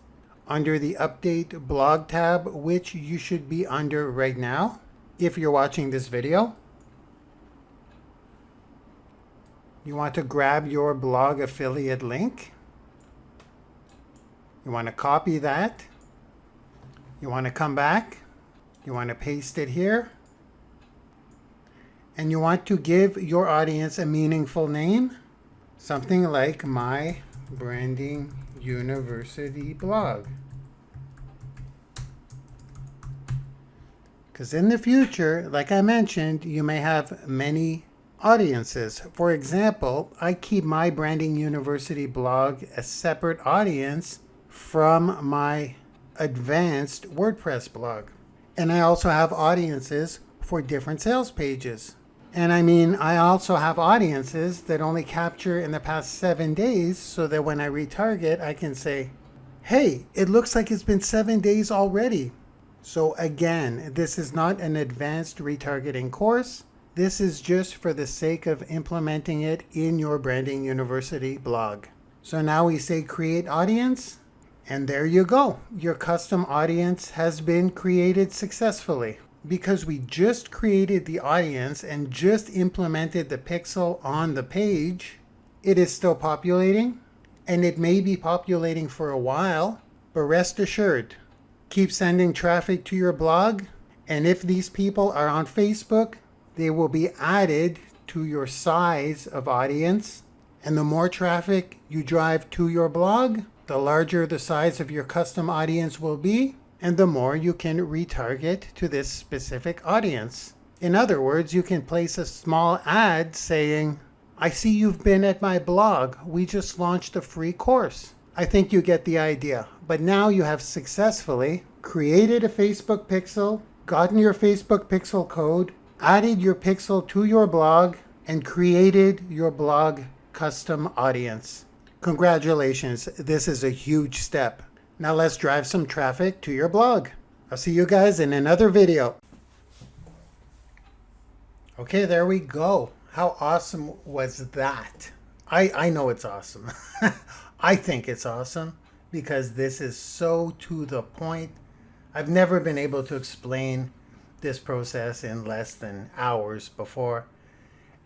under the Update Blog tab, which you should be under right now if you're watching this video. You want to grab your blog affiliate link. You want to copy that. You want to come back. You want to paste it here. And you want to give your audience a meaningful name. Something like My Branding University blog. Because in the future, like I mentioned, you may have many audiences. For example, I keep my Branding University blog a separate audience from my advanced WordPress blog. And I also have audiences for different sales pages. And I also have audiences that only capture in the past 7 days so that when I retarget, I can say, hey, it looks like it's been 7 days already. So again, this is not an advanced retargeting course. This is just for the sake of implementing it in your Branding University blog. So now we say create audience, and there you go. Your custom audience has been created successfully. Because we just created the audience and just implemented the pixel on the page, it is still populating, and it may be populating for a while, but rest assured, keep sending traffic to your blog, and if these people are on Facebook, they will be added to your size of audience, and the more traffic you drive to your blog, the larger the size of your custom audience will be, and the more you can retarget to this specific audience. In other words, you can place a small ad saying, I see you've been at my blog. We just launched a free course. I think you get the idea. But now you have successfully created a Facebook pixel, gotten your Facebook pixel code, added your pixel to your blog, and created your blog custom audience. Congratulations, this is a huge step. Now let's drive some traffic to your blog. I'll see you guys in another video. Okay, there we go. How awesome was that? I know it's awesome. I think it's awesome because this is so to the point. I've never been able to explain this process in less than hours before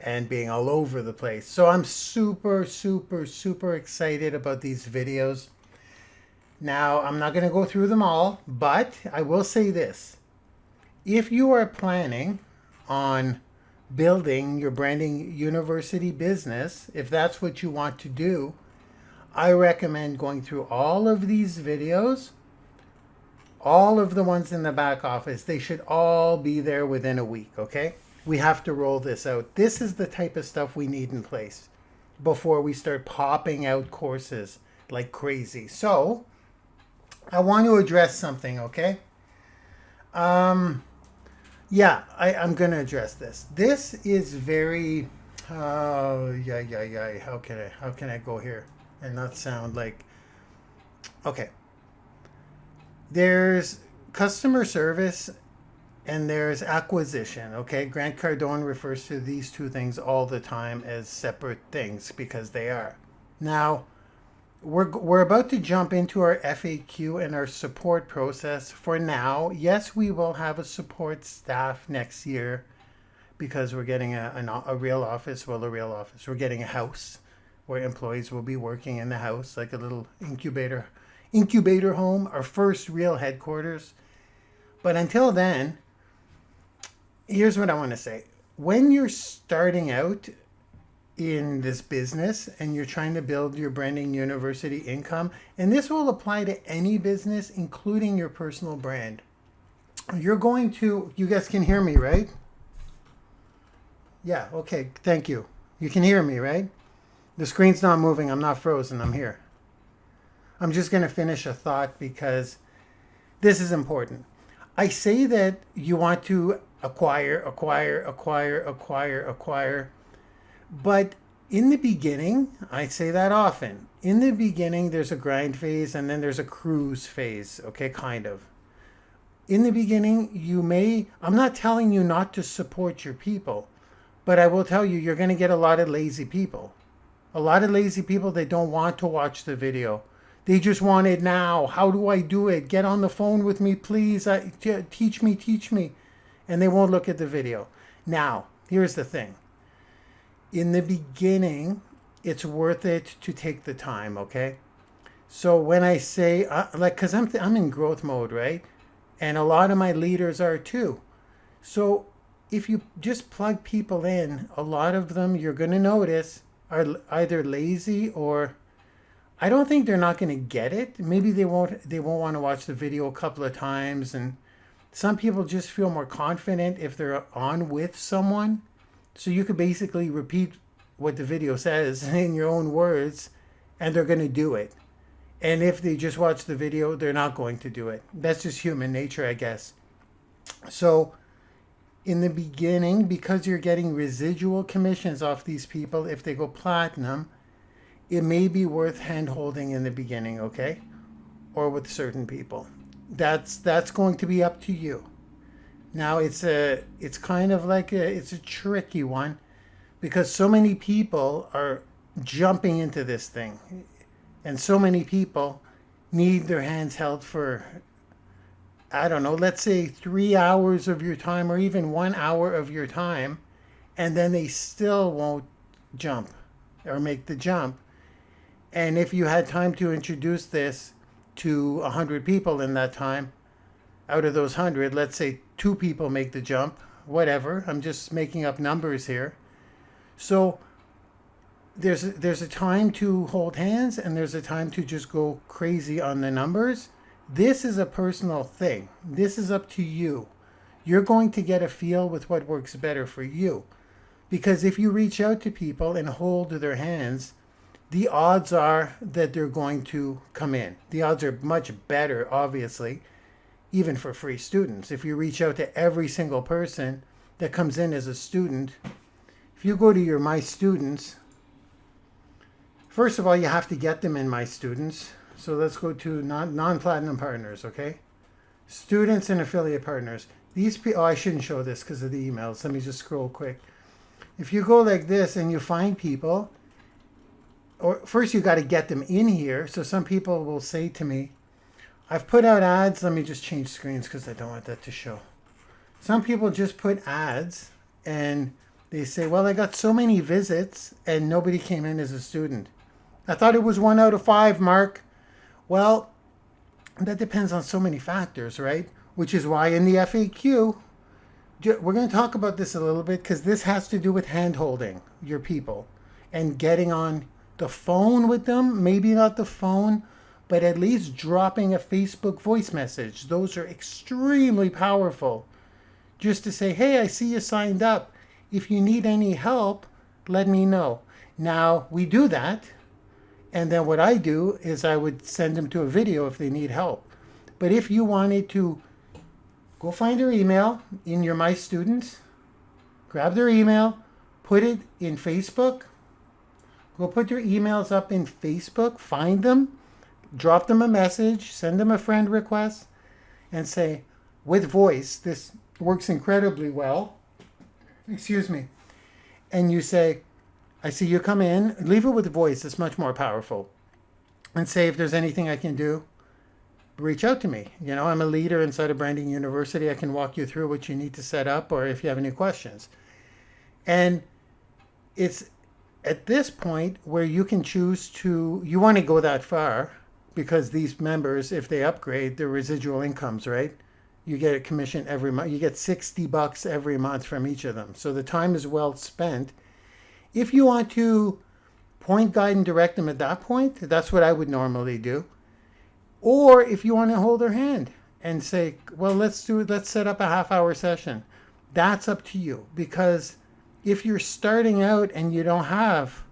and being all over the place. So I'm super excited about these videos. Now, I'm not going to go through them all, but I will say this. If you are planning on building your Branding University business, if that's what you want to do, I recommend going through all of these videos, all of the ones in the back office. They should all be there within a week, okay? We have to roll this out. This is the type of stuff we need in place before we start popping out courses like crazy. So, I want to address something, okay? Yeah, I'm going to address this. This is very, yeah. How can I go here and not sound like, okay. There's customer service and there's acquisition. Okay. Grant Cardone refers to these two things all the time as separate things because they are. Now, we're about to jump into our FAQ and our support process for now. Yes, we will have a support staff next year because we're getting a real office. Well, a real office. We're getting a house where employees will be working in the house, like a little incubator home, our first real headquarters. But until then, here's what I want to say. When you're starting out in this business and you're trying to build your Branding University income, and this will apply to any business, including your personal brand. You're going to, you guys can hear me, right? Yeah, okay, thank you. You can hear me, right? The screen's not moving, I'm not frozen, I'm here. I'm just going to finish a thought because this is important. I say that you want to acquire, but in the beginning, I say that often. In the beginning, there's a grind phase and then there's a cruise phase, okay, kind of. In the beginning, I'm not telling you not to support your people, but I will tell you, you're going to get a lot of lazy people. A lot of lazy people, they don't want to watch the video. They just want it now. How do I do it? Get on the phone with me, please. Teach me. And they won't look at the video. Now, here's the thing. In the beginning, it's worth it to take the time, okay? So when I say, because I'm in growth mode, right? And a lot of my leaders are too. So if you just plug people in, a lot of them you're going to notice are either lazy or I don't think they're not going to get it. Maybe they won't want to watch the video a couple of times. And some people just feel more confident if they're on with someone. So you could basically repeat what the video says in your own words, and they're going to do it. And if they just watch the video, they're not going to do it. That's just human nature, I guess. So in the beginning, because you're getting residual commissions off these people, if they go platinum, it may be worth hand-holding in the beginning, okay? Or with certain people. That's going to be up to you. Now it's kind of like it's a tricky one because so many people are jumping into this thing and so many people need their hands held for, I don't know, let's say 3 hours of your time or even 1 hour of your time, and then they still won't jump or make the jump. And if you had time to introduce this to 100 people in that time, out of those 100, let's say 2 people make the jump, whatever. I'm just making up numbers here. So there's a time to hold hands and there's a time to just go crazy on the numbers. This is a personal thing. This is up to you. You're going to get a feel with what works better for you. Because if you reach out to people and hold their hands, the odds are that they're going to come in. The odds are much better, obviously, even for free students. If you reach out to every single person that comes in as a student, if you go to your My Students, first of all, you have to get them in My Students. So let's go to non-platinum partners, okay? Students and affiliate partners. These people, I shouldn't show this because of the emails. Let me just scroll quick. If you go like this and you find people, or first you got to get them in here. So some people will say to me, I've put out ads. Let me just change screens because I don't want that to show. Some people just put ads and they say, well, I got so many visits and nobody came in as a student. I thought it was 1 out of 5, Mark. Well, that depends on so many factors, right? Which is why in the FAQ, we're going to talk about this a little bit because this has to do with hand-holding your people and getting on the phone with them. Maybe not the phone, but at least dropping a Facebook voice message. Those are extremely powerful. Just to say, hey, I see you signed up. If you need any help, let me know. Now, we do that. And then what I do is I would send them to a video if they need help. But if you wanted to Go find their email in your My Students. Grab their email, put it in Facebook. Go put their emails up in Facebook, find them, drop them a message, send them a friend request, and say, with voice, this works incredibly well. Excuse me. And you say, I see you come in. Leave it with voice. It's much more powerful. And say, if there's anything I can do, reach out to me. You know, I'm a leader inside of Branding University. I can walk you through what you need to set up or if you have any questions. And it's at this point where you can choose to, you want to go that far because these members, if they upgrade, their residual incomes, right? You get a commission every month. You get $60 every month from each of them. So the time is well spent. If you want to point, guide, and direct them at that point, that's what I would normally do. Or if you want to hold their hand and say, well, let's set up a half-hour session. That's up to you. Because if you're starting out and you don't have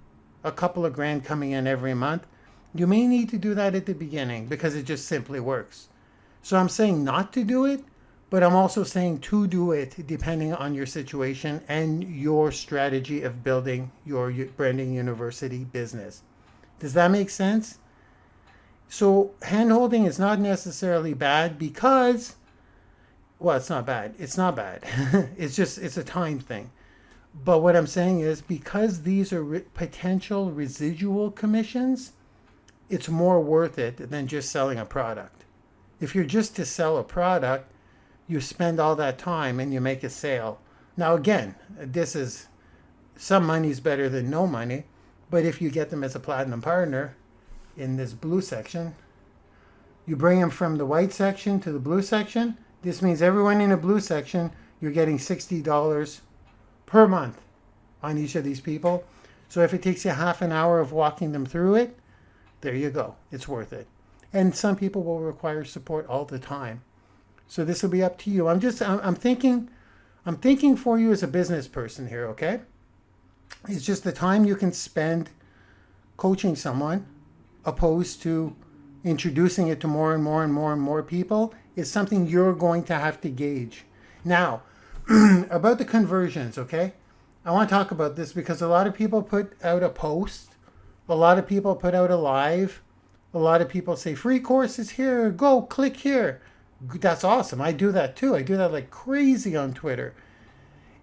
a couple of grand coming in every month, you may need to do that at the beginning because it just simply works. So I'm saying not to do it, but I'm also saying to do it depending on your situation and your strategy of building your Branding University business. Does that make sense? So hand-holding is not necessarily bad because, well, it's not bad. It's not bad. It's a time thing. But what I'm saying is because these are potential residual commissions, it's more worth it than just selling a product. If you're just to sell a product, you spend all that time and you make a sale. Now, again, some money's better than no money, but if you get them as a platinum partner in this blue section, you bring them from the white section to the blue section. This means everyone in the blue section, you're getting $60 per month on each of these people. So if it takes you half an hour of walking them through it, there you go. It's worth it. And some people will require support all the time. So this will be up to you. I'm thinking for you as a business person here, okay? It's just the time you can spend coaching someone opposed to introducing it to more and more and more and more people is something you're going to have to gauge. Now, about the conversions, okay? I want to talk about this because a lot of people put out a post. A lot of people put out a live. A lot of people say, free courses here, go click here. That's awesome. I do that too. I do that like crazy on Twitter.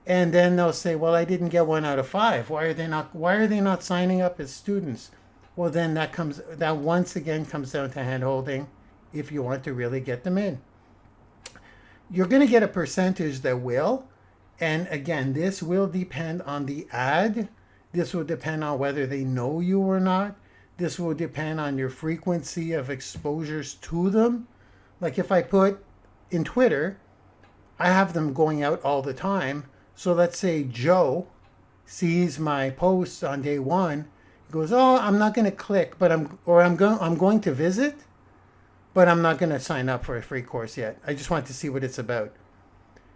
And then they'll say, well, I didn't get 1 out of 5. Why are they not signing up as students? Well, then that once again comes down to hand-holding if you want to really get them in. You're going to get a percentage that will. And again, this will depend on the ad. This will depend on whether they know you or not. This will depend on your frequency of exposures to them. Like if I put in Twitter, I have them going out all the time. So let's say Joe sees my post on day 1, goes, oh, I'm not going to click, but I'm going to visit, but I'm not going to sign up for a free course yet. I just want to see what it's about.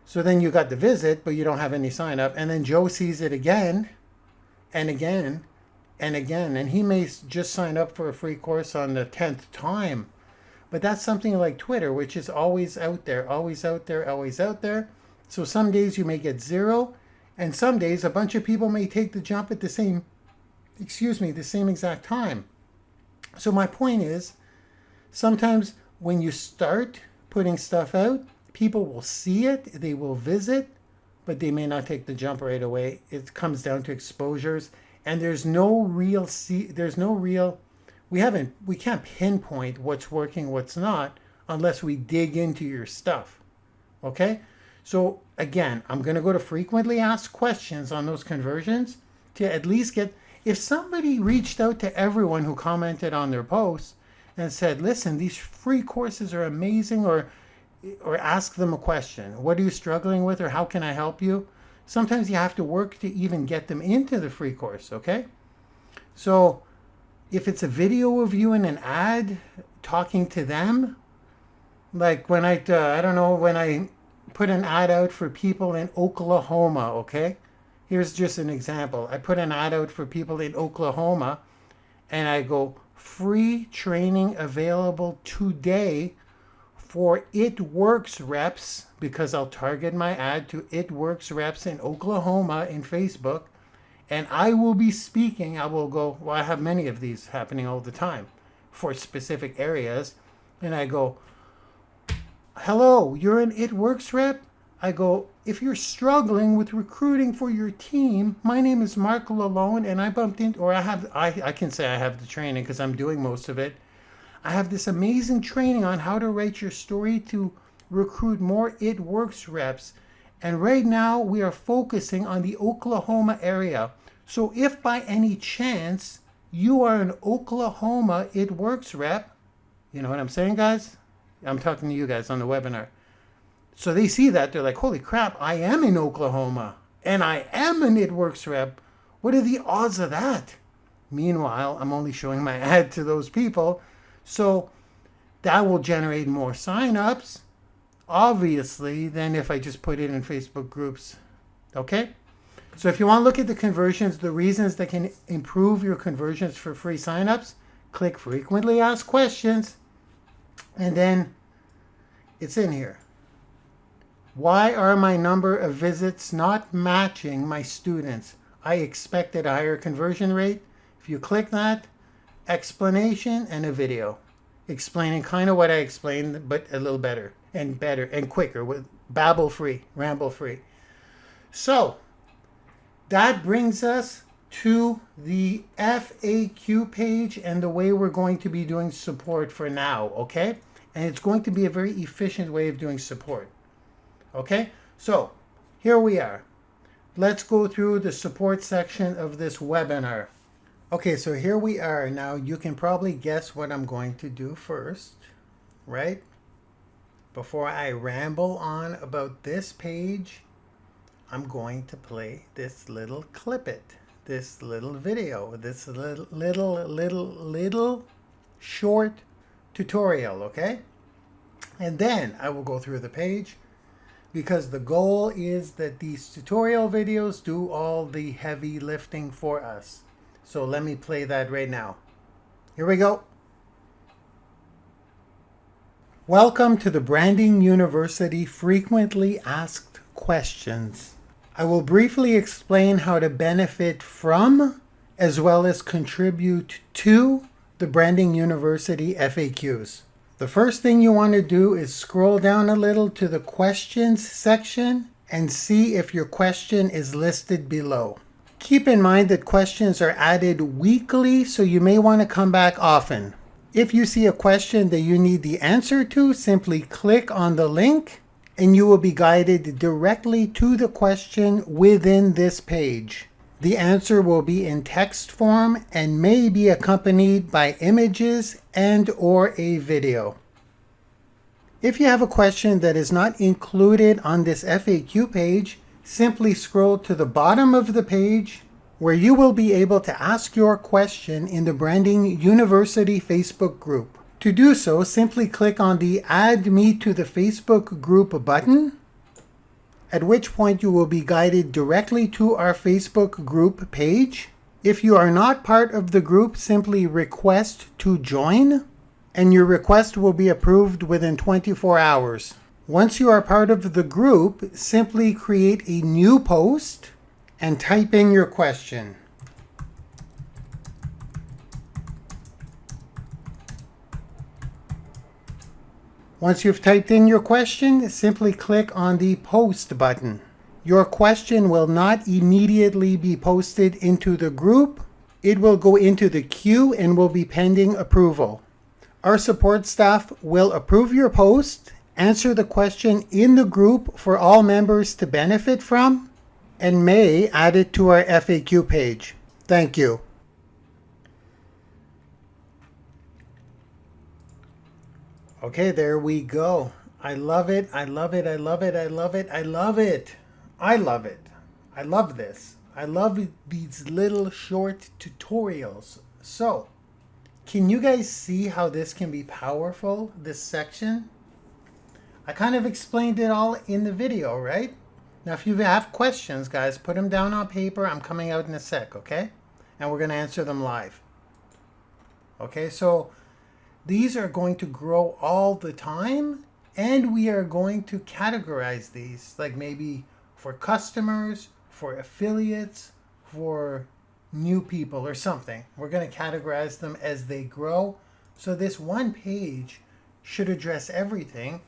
So then you got the visit, but you don't have any sign up. And then Joe sees it again and again and again. And he may just sign up for a free course on the 10th time. But that's something like Twitter, which is always out there, always out there, always out there. So some days you may get 0. And some days a bunch of people may take the jump at the same exact time. So my point is, sometimes when you start putting stuff out, people will see it, they will visit, but they may not take the jump right away. It comes down to exposures, and we can't pinpoint what's working, what's not, unless we dig into your stuff. Okay? So again, I'm going to go to frequently asked questions on those conversions to at least get, if somebody reached out to everyone who commented on their posts and said, listen, these free courses are amazing, or ask them a question. What are you struggling with, or how can I help you? Sometimes you have to work to even get them into the free course, okay? So if it's a video of you in an ad talking to them, like when I put an ad out for people in Oklahoma, okay? Here's just an example. I put an ad out for people in Oklahoma, and I go, free training available today for It Works reps, because I'll target my ad to It Works reps in Oklahoma in Facebook. And I will be speaking. I will go, well, I have many of these happening all the time for specific areas. And I go, hello, you're an It Works rep? I go, if you're struggling with recruiting for your team, my name is Marc Lalonde, and I bumped into, or I can say I have the training because I'm doing most of it. I have this amazing training on how to write your story to recruit more It Works reps. And right now we are focusing on the Oklahoma area. So if by any chance you are an Oklahoma It Works rep, you know what I'm saying, guys? I'm talking to you guys on the webinar. So they see that, they're like, holy crap, I am in Oklahoma and I am an It Works rep. What are the odds of that? Meanwhile, I'm only showing my ad to those people. So that will generate more signups, obviously, than if I just put it in Facebook groups. Okay? So if you want to look at the conversions, the reasons that can improve your conversions for free signups, click frequently asked questions, and then it's in here. Why are my number of visits not matching my students? I expected a higher conversion rate. If you click that, explanation and a video explaining kind of what I explained, but a little better and quicker with babble-free, ramble-free. So that brings us to the FAQ page and the way we're going to be doing support for now, okay? And it's going to be a very efficient way of doing support. Okay, so here we are. Let's go through the support section of this webinar. Okay, so here we are. Now you can probably guess what I'm going to do first, right? Before I ramble on about this page, I'm going to play this little clip-it, this little video, this little short tutorial, okay? And then I will go through the page, because the goal is that these tutorial videos do all the heavy lifting for us. So let me play that right now. Here we go. Welcome to the Branding University Frequently Asked Questions. I will briefly explain how to benefit from, as well as contribute to, the Branding University FAQs. The first thing you want to do is scroll down a little to the questions section and see if your question is listed below. Keep in mind that questions are added weekly, so you may want to come back often. If you see a question that you need the answer to, simply click on the link and you will be guided directly to the question within this page. The answer will be in text form and may be accompanied by images and/or a video. If you have a question that is not included on this FAQ page, simply scroll to the bottom of the page where you will be able to ask your question in the Branding University Facebook group. To do so, simply click on the Add Me to the Facebook group button, at which point you will be guided directly to our Facebook group page. If you are not part of the group, simply request to join, and your request will be approved within 24 hours. Once you are part of the group, simply create a new post and type in your question. Once you've typed in your question, simply click on the Post button. Your question will not immediately be posted into the group. It will go into the queue and will be pending approval. Our support staff will approve your post, answer the question in the group for all members to benefit from, and may add it to our FAQ page. Thank you. Okay, there we go. I love it. I love it. I love it. I love it. I love it. I love it. I love this. I love these little short tutorials. So, can you guys see how this can be powerful, this section? I kind of explained it all in the video, right? Now, if you have questions, guys, put them down on paper. I'm coming out in a sec, okay? And we're going to answer them live. Okay, so these are going to grow all the time, And we are going to categorize these, like maybe for customers, for affiliates, for new people or something. We're going to categorize them as they grow. So this one page should address everything.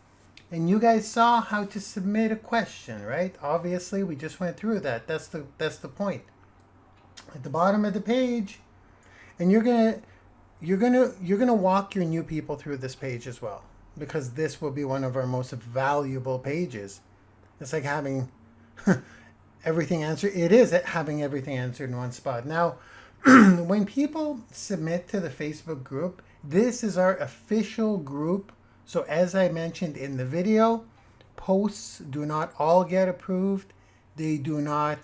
And you guys saw how to submit a question, right? Obviously, we just went through that. That's the point. At the bottom of the page, and you're gonna walk your new people through this page as well, because this will be one of our most valuable pages. It's like having everything answered. It is having everything answered in one spot. Now, when people submit to the Facebook group, this is our official group. So as I mentioned in the video, posts do not all get approved. They do not.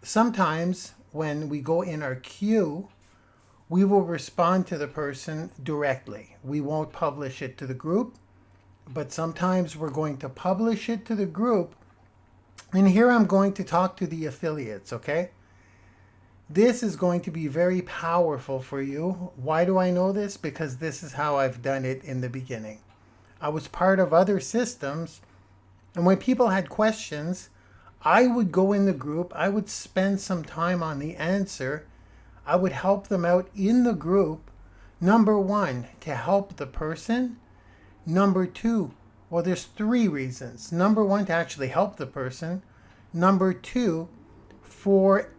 Sometimes when we go in our queue, we will respond to the person directly. We won't publish it to the group, but sometimes we're going to publish it to the group. And here I'm going to talk to the affiliates, okay? This is going to be very powerful for you. Why do I know this? Because this is how I've done it in the beginning. I was part of other systems, and when people had questions, I would go in the group, I would spend some time on the answer, I would help them out in the group. Number one, to help the person. Number two, well, there's three reasons. Number one, to actually help the person. Number two, for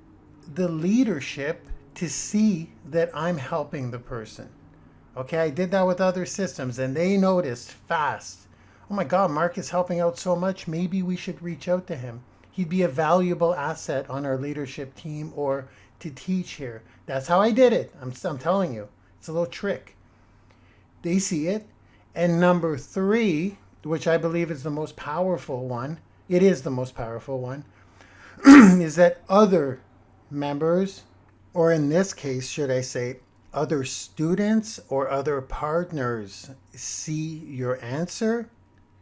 the leadership to see that I'm helping the person. Okay, I did that with other systems, and they noticed fast. Oh my God, Mark is helping out so much. Maybe we should reach out to him. He'd be a valuable asset on our leadership team or to teach here. That's how I did it. I'm telling you, it's a little trick. They see it. And number three, which I believe is the most powerful one, it is the most powerful one, is that other members, or in this case, should I say, other students or other partners see your answer,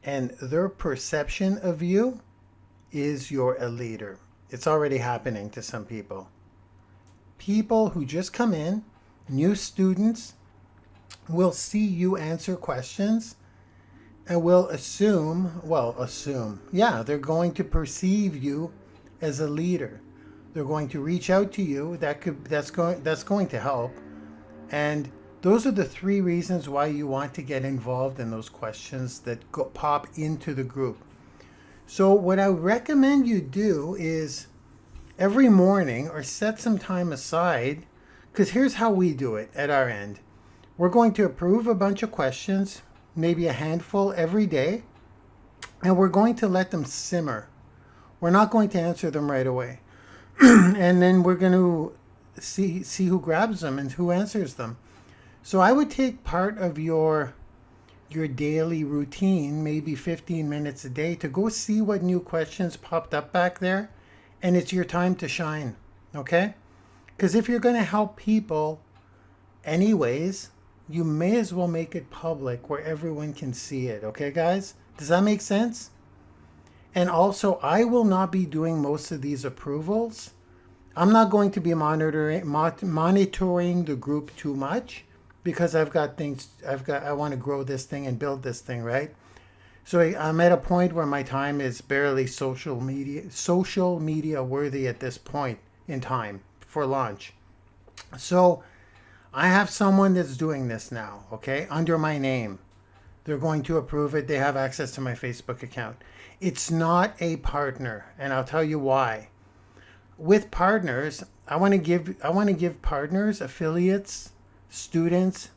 and their perception of you is you're a leader. It's already happening to some people. People who just come in, new students, will see you answer questions and will assume, they're going to perceive you as a leader. They're going to reach out to you. That's going to help. And those are the three reasons why you want to get involved in those questions that pop into the group. So what I recommend you do is every morning, or set some time aside, because here's how we do it at our end. We're going to approve a bunch of questions, maybe a handful every day, and we're going to let them simmer. We're not going to answer them right away. And then we're going to see who grabs them and who answers them. So I would take part of your daily routine, maybe 15 minutes a day, to go see what new questions popped up back there, and it's your time to shine, okay? Because if you're going to help people anyways, you may as well make it public where everyone can see it, okay, guys? Does that make sense? And also, I will not be doing most of these approvals. I'm not going to be monitoring the group too much, because I've got things, I want to grow this thing and build this thing, right? So I'm at a point where my time is barely social media worthy at this point in time for launch. So I have someone that's doing this now, okay, under my name. They're going to approve it. They have access to my Facebook account. It's not a partner, and I'll tell you why. With partners, I want to give partners, affiliates, students,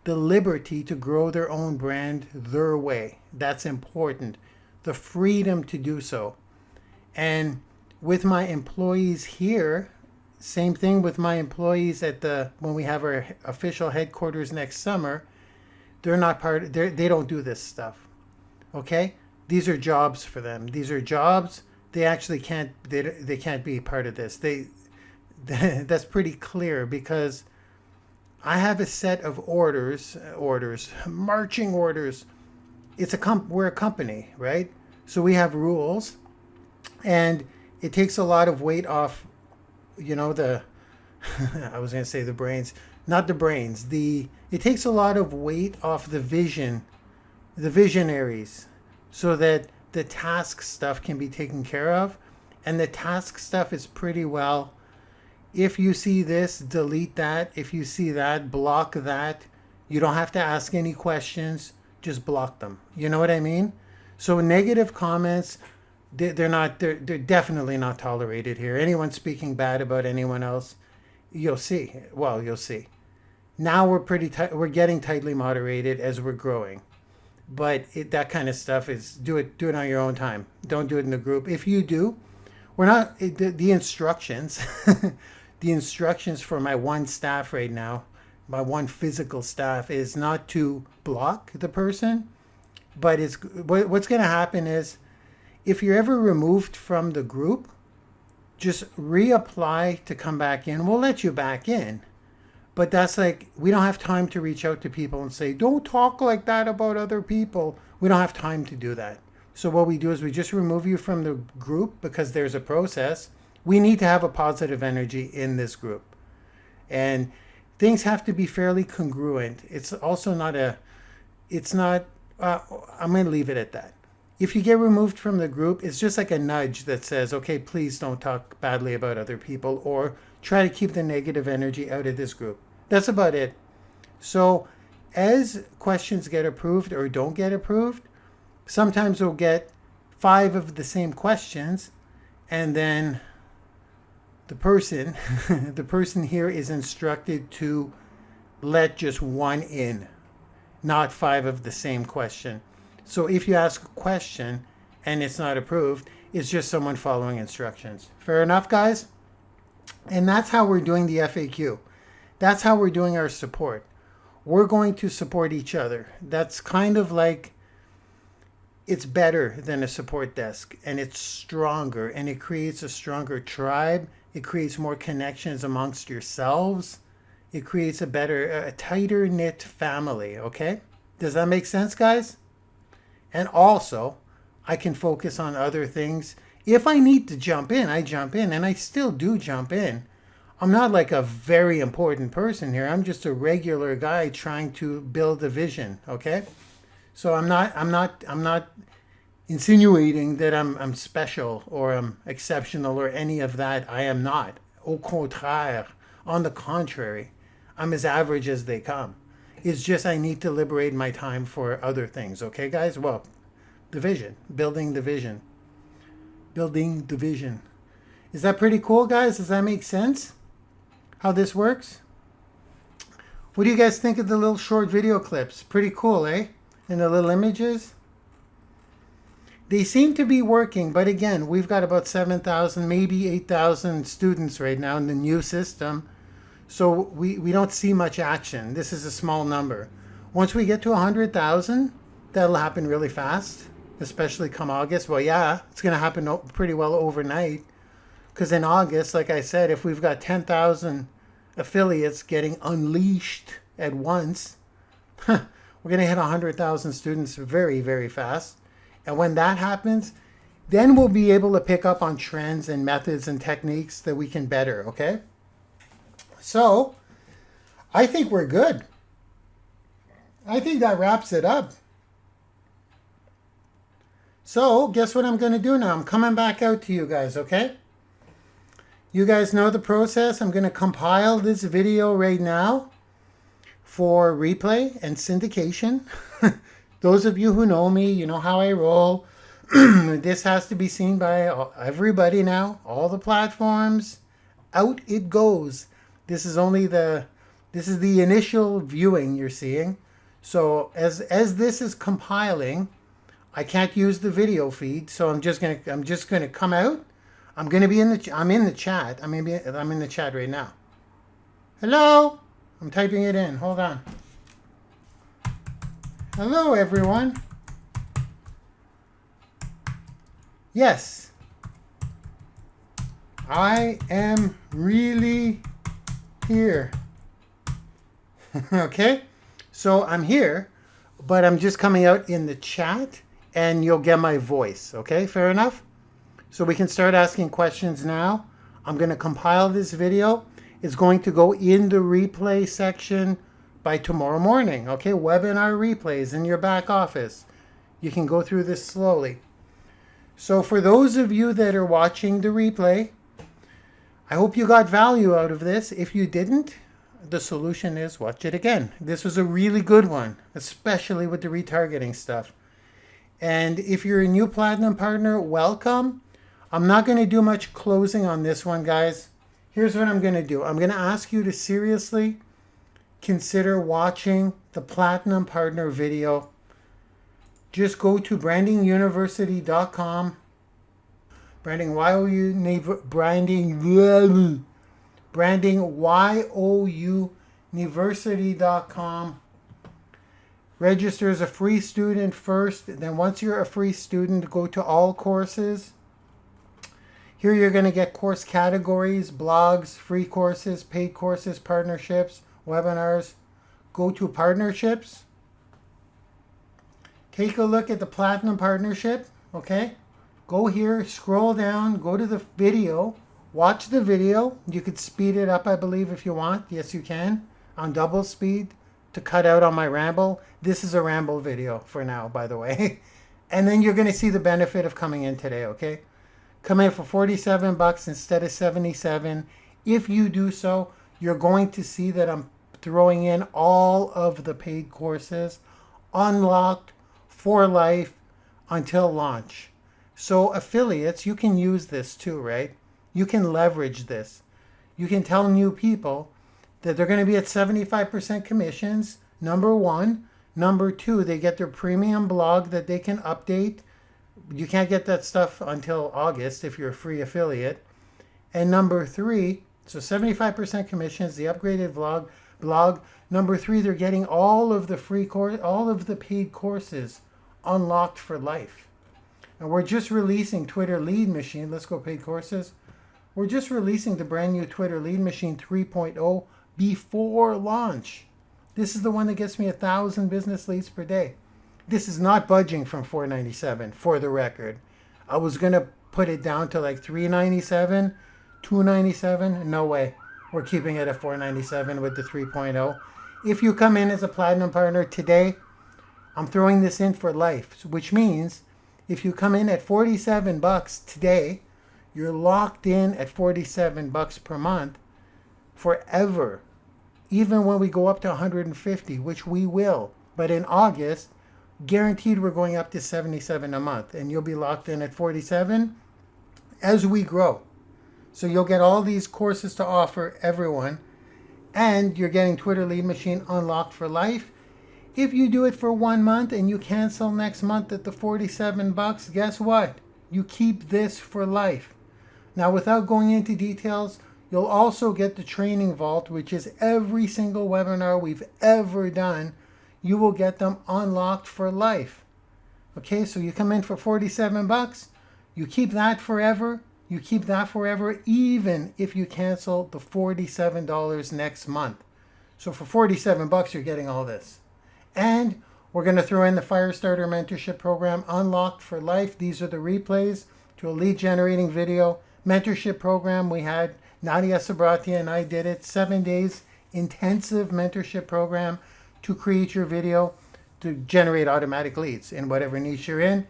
the liberty to grow their own brand their way. That's important. The freedom to do so. And with my employees here, same thing with my employees when we have our official headquarters next summer. They're not they don't do this stuff. Okay? These are jobs for them. These are jobs. They actually can't be part of this. That's pretty clear, because I have a set of orders, marching orders. We're a company, right? So we have rules, and it takes a lot of weight off, I was going to say the brains, not the brains. It takes a lot of weight off the vision the visionaries, so that the task stuff can be taken care of. And the task stuff is pretty well, if you see this, delete that. If you see that, block that. You don't have to ask any questions, just block them. You know what I mean? So negative comments, they're definitely not tolerated here. Anyone speaking bad about anyone else, you'll see. Well, you'll see. Now we're getting tightly moderated as we're growing. But that kind of stuff is do it on your own time. Don't do it in a group. If you do, we're not the instructions. The instructions for my one staff right now, my one physical staff, is not to block the person, but what's going to happen is, if you're ever removed from the group, just reapply to come back in. We'll let you back in. But that's like, we don't have time to reach out to people and say, don't talk like that about other people. We don't have time to do that. So what we do is we just remove you from the group, because there's a process. We need to have a positive energy in this group. And things have to be fairly congruent. It's also not I'm going to leave it at that. If you get removed from the group, it's just like a nudge that says, okay, please don't talk badly about other people, or try to keep the negative energy out of this group. That's about it. So as questions get approved or don't get approved, sometimes we'll get 5 of the same questions, and then the person here is instructed to let just 1 in, not 5 of the same question. So if you ask a question and it's not approved, it's just someone following instructions. Fair enough, guys? And that's how we're doing the FAQ. That's how we're doing our support. We're going to support each other. That's kind of like, it's better than a support desk, and it's stronger, and it creates a stronger tribe. It creates more connections amongst yourselves. It creates a tighter knit family, okay? Does that make sense, guys? And also, I can focus on other things. If I need to jump in, I jump in, and I still do jump in. I'm not like a very important person here. I'm just a regular guy trying to build a vision, okay? So I'm not insinuating that I'm special or I'm exceptional or any of that. I am not. Au contraire. On the contrary, I'm as average as they come. It's just I need to liberate my time for other things. Okay, guys? Well, the vision. Building the vision. Building the vision. Is that pretty cool, guys? Does that make sense? How this works? What do you guys think of the little short video clips? Pretty cool, eh? And the little images? They seem to be working, but again, we've got about 7,000, maybe 8,000 students right now in the new system. So we don't see much action. This is a small number. Once we get to 100,000, that'll happen really fast, especially come August. Well, yeah, it's going to happen pretty well overnight. Because in August, like I said, if we've got 10,000 affiliates getting unleashed at once, we're going to hit 100,000 students very, very fast. And when that happens, then we'll be able to pick up on trends and methods and techniques that we can better, okay? So, I think we're good. I think that wraps it up. So, guess what I'm going to do now? I'm coming back out to you guys, okay? You guys know the process. I'm going to compile this video right now for replay and syndication. Those of you who know me, you know how I roll. This has to be seen by everybody now, all the platforms. Out it goes. This is the initial viewing you're seeing. So as this is compiling, I can't use the video feed, so I'm just gonna come out. I'm in the chat. I'm in the chat right now. Hello. I'm typing it in. Hold on. Hello, everyone. Yes. I am really here. Okay? So I'm here, but I'm just coming out in the chat, and you'll get my voice. Okay? Fair enough? So we can start asking questions now. I'm going to compile this video. It's going to go in the replay section by tomorrow morning. Okay, webinar replays in your back office. You can go through this slowly. So for those of you that are watching the replay, I hope you got value out of this. If you didn't, the solution is watch it again. This was a really good one, especially with the retargeting stuff. And if you're a new platinum partner, welcome. I'm not going to do much closing on this one, guys. Here's what I'm going to do. I'm going to ask you to seriously consider watching the platinum partner video. Just go to brandinguniversity.com. Branding YOUniversity.com. Register as a free student first. Then once you're a free student, go to all courses. Here you're going to get course categories, blogs, free courses, paid courses, partnerships, webinars. Go to partnerships. Take a look at the platinum partnership, okay? Go here, scroll down, go to the video, watch the video. You could speed it up, I believe, if you want. Yes, you can, on double speed to cut out on my ramble. This is a ramble video for now, by the way. And then you're going to see the benefit of coming in today, okay? Come in for $47 instead of $77. If you do so, you're going to see that I'm throwing in all of the paid courses unlocked for life until launch. So affiliates, you can use this too, right? You can leverage this. You can tell new people that they're going to be at 75% commissions, number one. Number two, they get their premium blog that they can update. You can't get that stuff until August if you're a free affiliate. And number three, so 75% commissions, the upgraded blog. Number three, they're getting all of the free course, all of the paid courses unlocked for life. And we're just releasing Twitter Lead Machine. Let's go paid courses. We're just releasing the brand new Twitter Lead Machine 3.0 before launch. This is the one that gets me 1,000 business leads per day. This is not budging from $4.97 for the record. I was going to put it down to like $3.97, $2.97. No way. We're keeping it at $4.97 with the 3.0. If you come in as a platinum partner today, I'm throwing this in for life, which means if you come in at $47 today, you're locked in at $47 per month forever. Even when we go up to 150, which we will. But in August, guaranteed we're going up to 77 a month, and you'll be locked in at 47 as we grow. So you'll get all these courses to offer everyone, and you're getting Twitter Lead Machine unlocked for life. If you do it for 1 month and you cancel next month at the $47, guess what? You keep this for life. Now, without going into details, you'll also get the Training Vault, which is every single webinar we've ever done. You will get them unlocked for life. Okay, so you come in for $47, you keep that forever. You keep that forever, even if you cancel the $47 next month. So for $47, you're getting all this. And we're going to throw in the Firestarter Mentorship Program unlocked for life. These are the replays to a lead generating video mentorship program. We had Nadia Sabratia and I did it. 7 days intensive mentorship program to create your video to generate automatic leads in whatever niche you're in.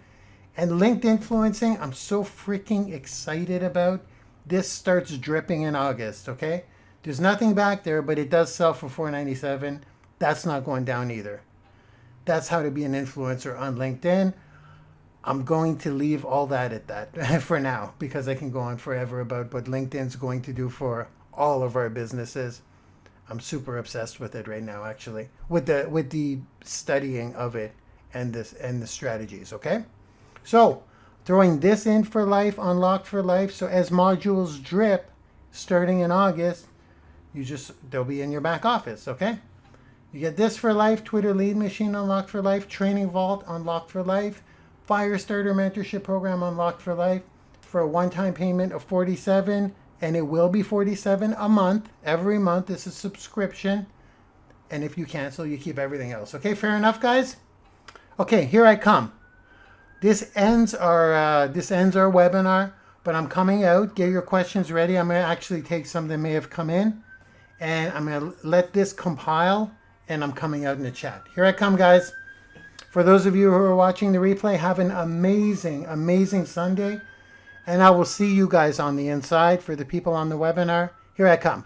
And linked influencing, I'm so freaking excited about. This starts dripping in August, okay? There's nothing back there, but it does sell for $4.97. That's not going down either. That's how to be an influencer on LinkedIn. I'm going to leave all that at that for now, because I can go on forever about what LinkedIn's going to do for all of our businesses. I'm super obsessed with it right now, actually, with the studying of it and the strategies, okay? So throwing this in for life, unlocked for life. So as modules drip starting in August, they'll be in your back office, okay? You get this for life, Twitter Lead Machine unlocked for life, Training Vault unlocked for life, Firestarter Mentorship Program unlocked for life for a one-time payment of $47, and it will be $47 a month. Every month. This is subscription. And if you cancel, you keep everything else. Okay, fair enough, guys? Okay, here I come. This ends our webinar, but I'm coming out. Get your questions ready. I'm going to actually take some that may have come in, and I'm going to let this compile and I'm coming out in the chat. Here I come, guys. For those of you who are watching the replay, have an amazing, amazing Sunday. And I will see you guys on the inside. For the people on the webinar, here I come.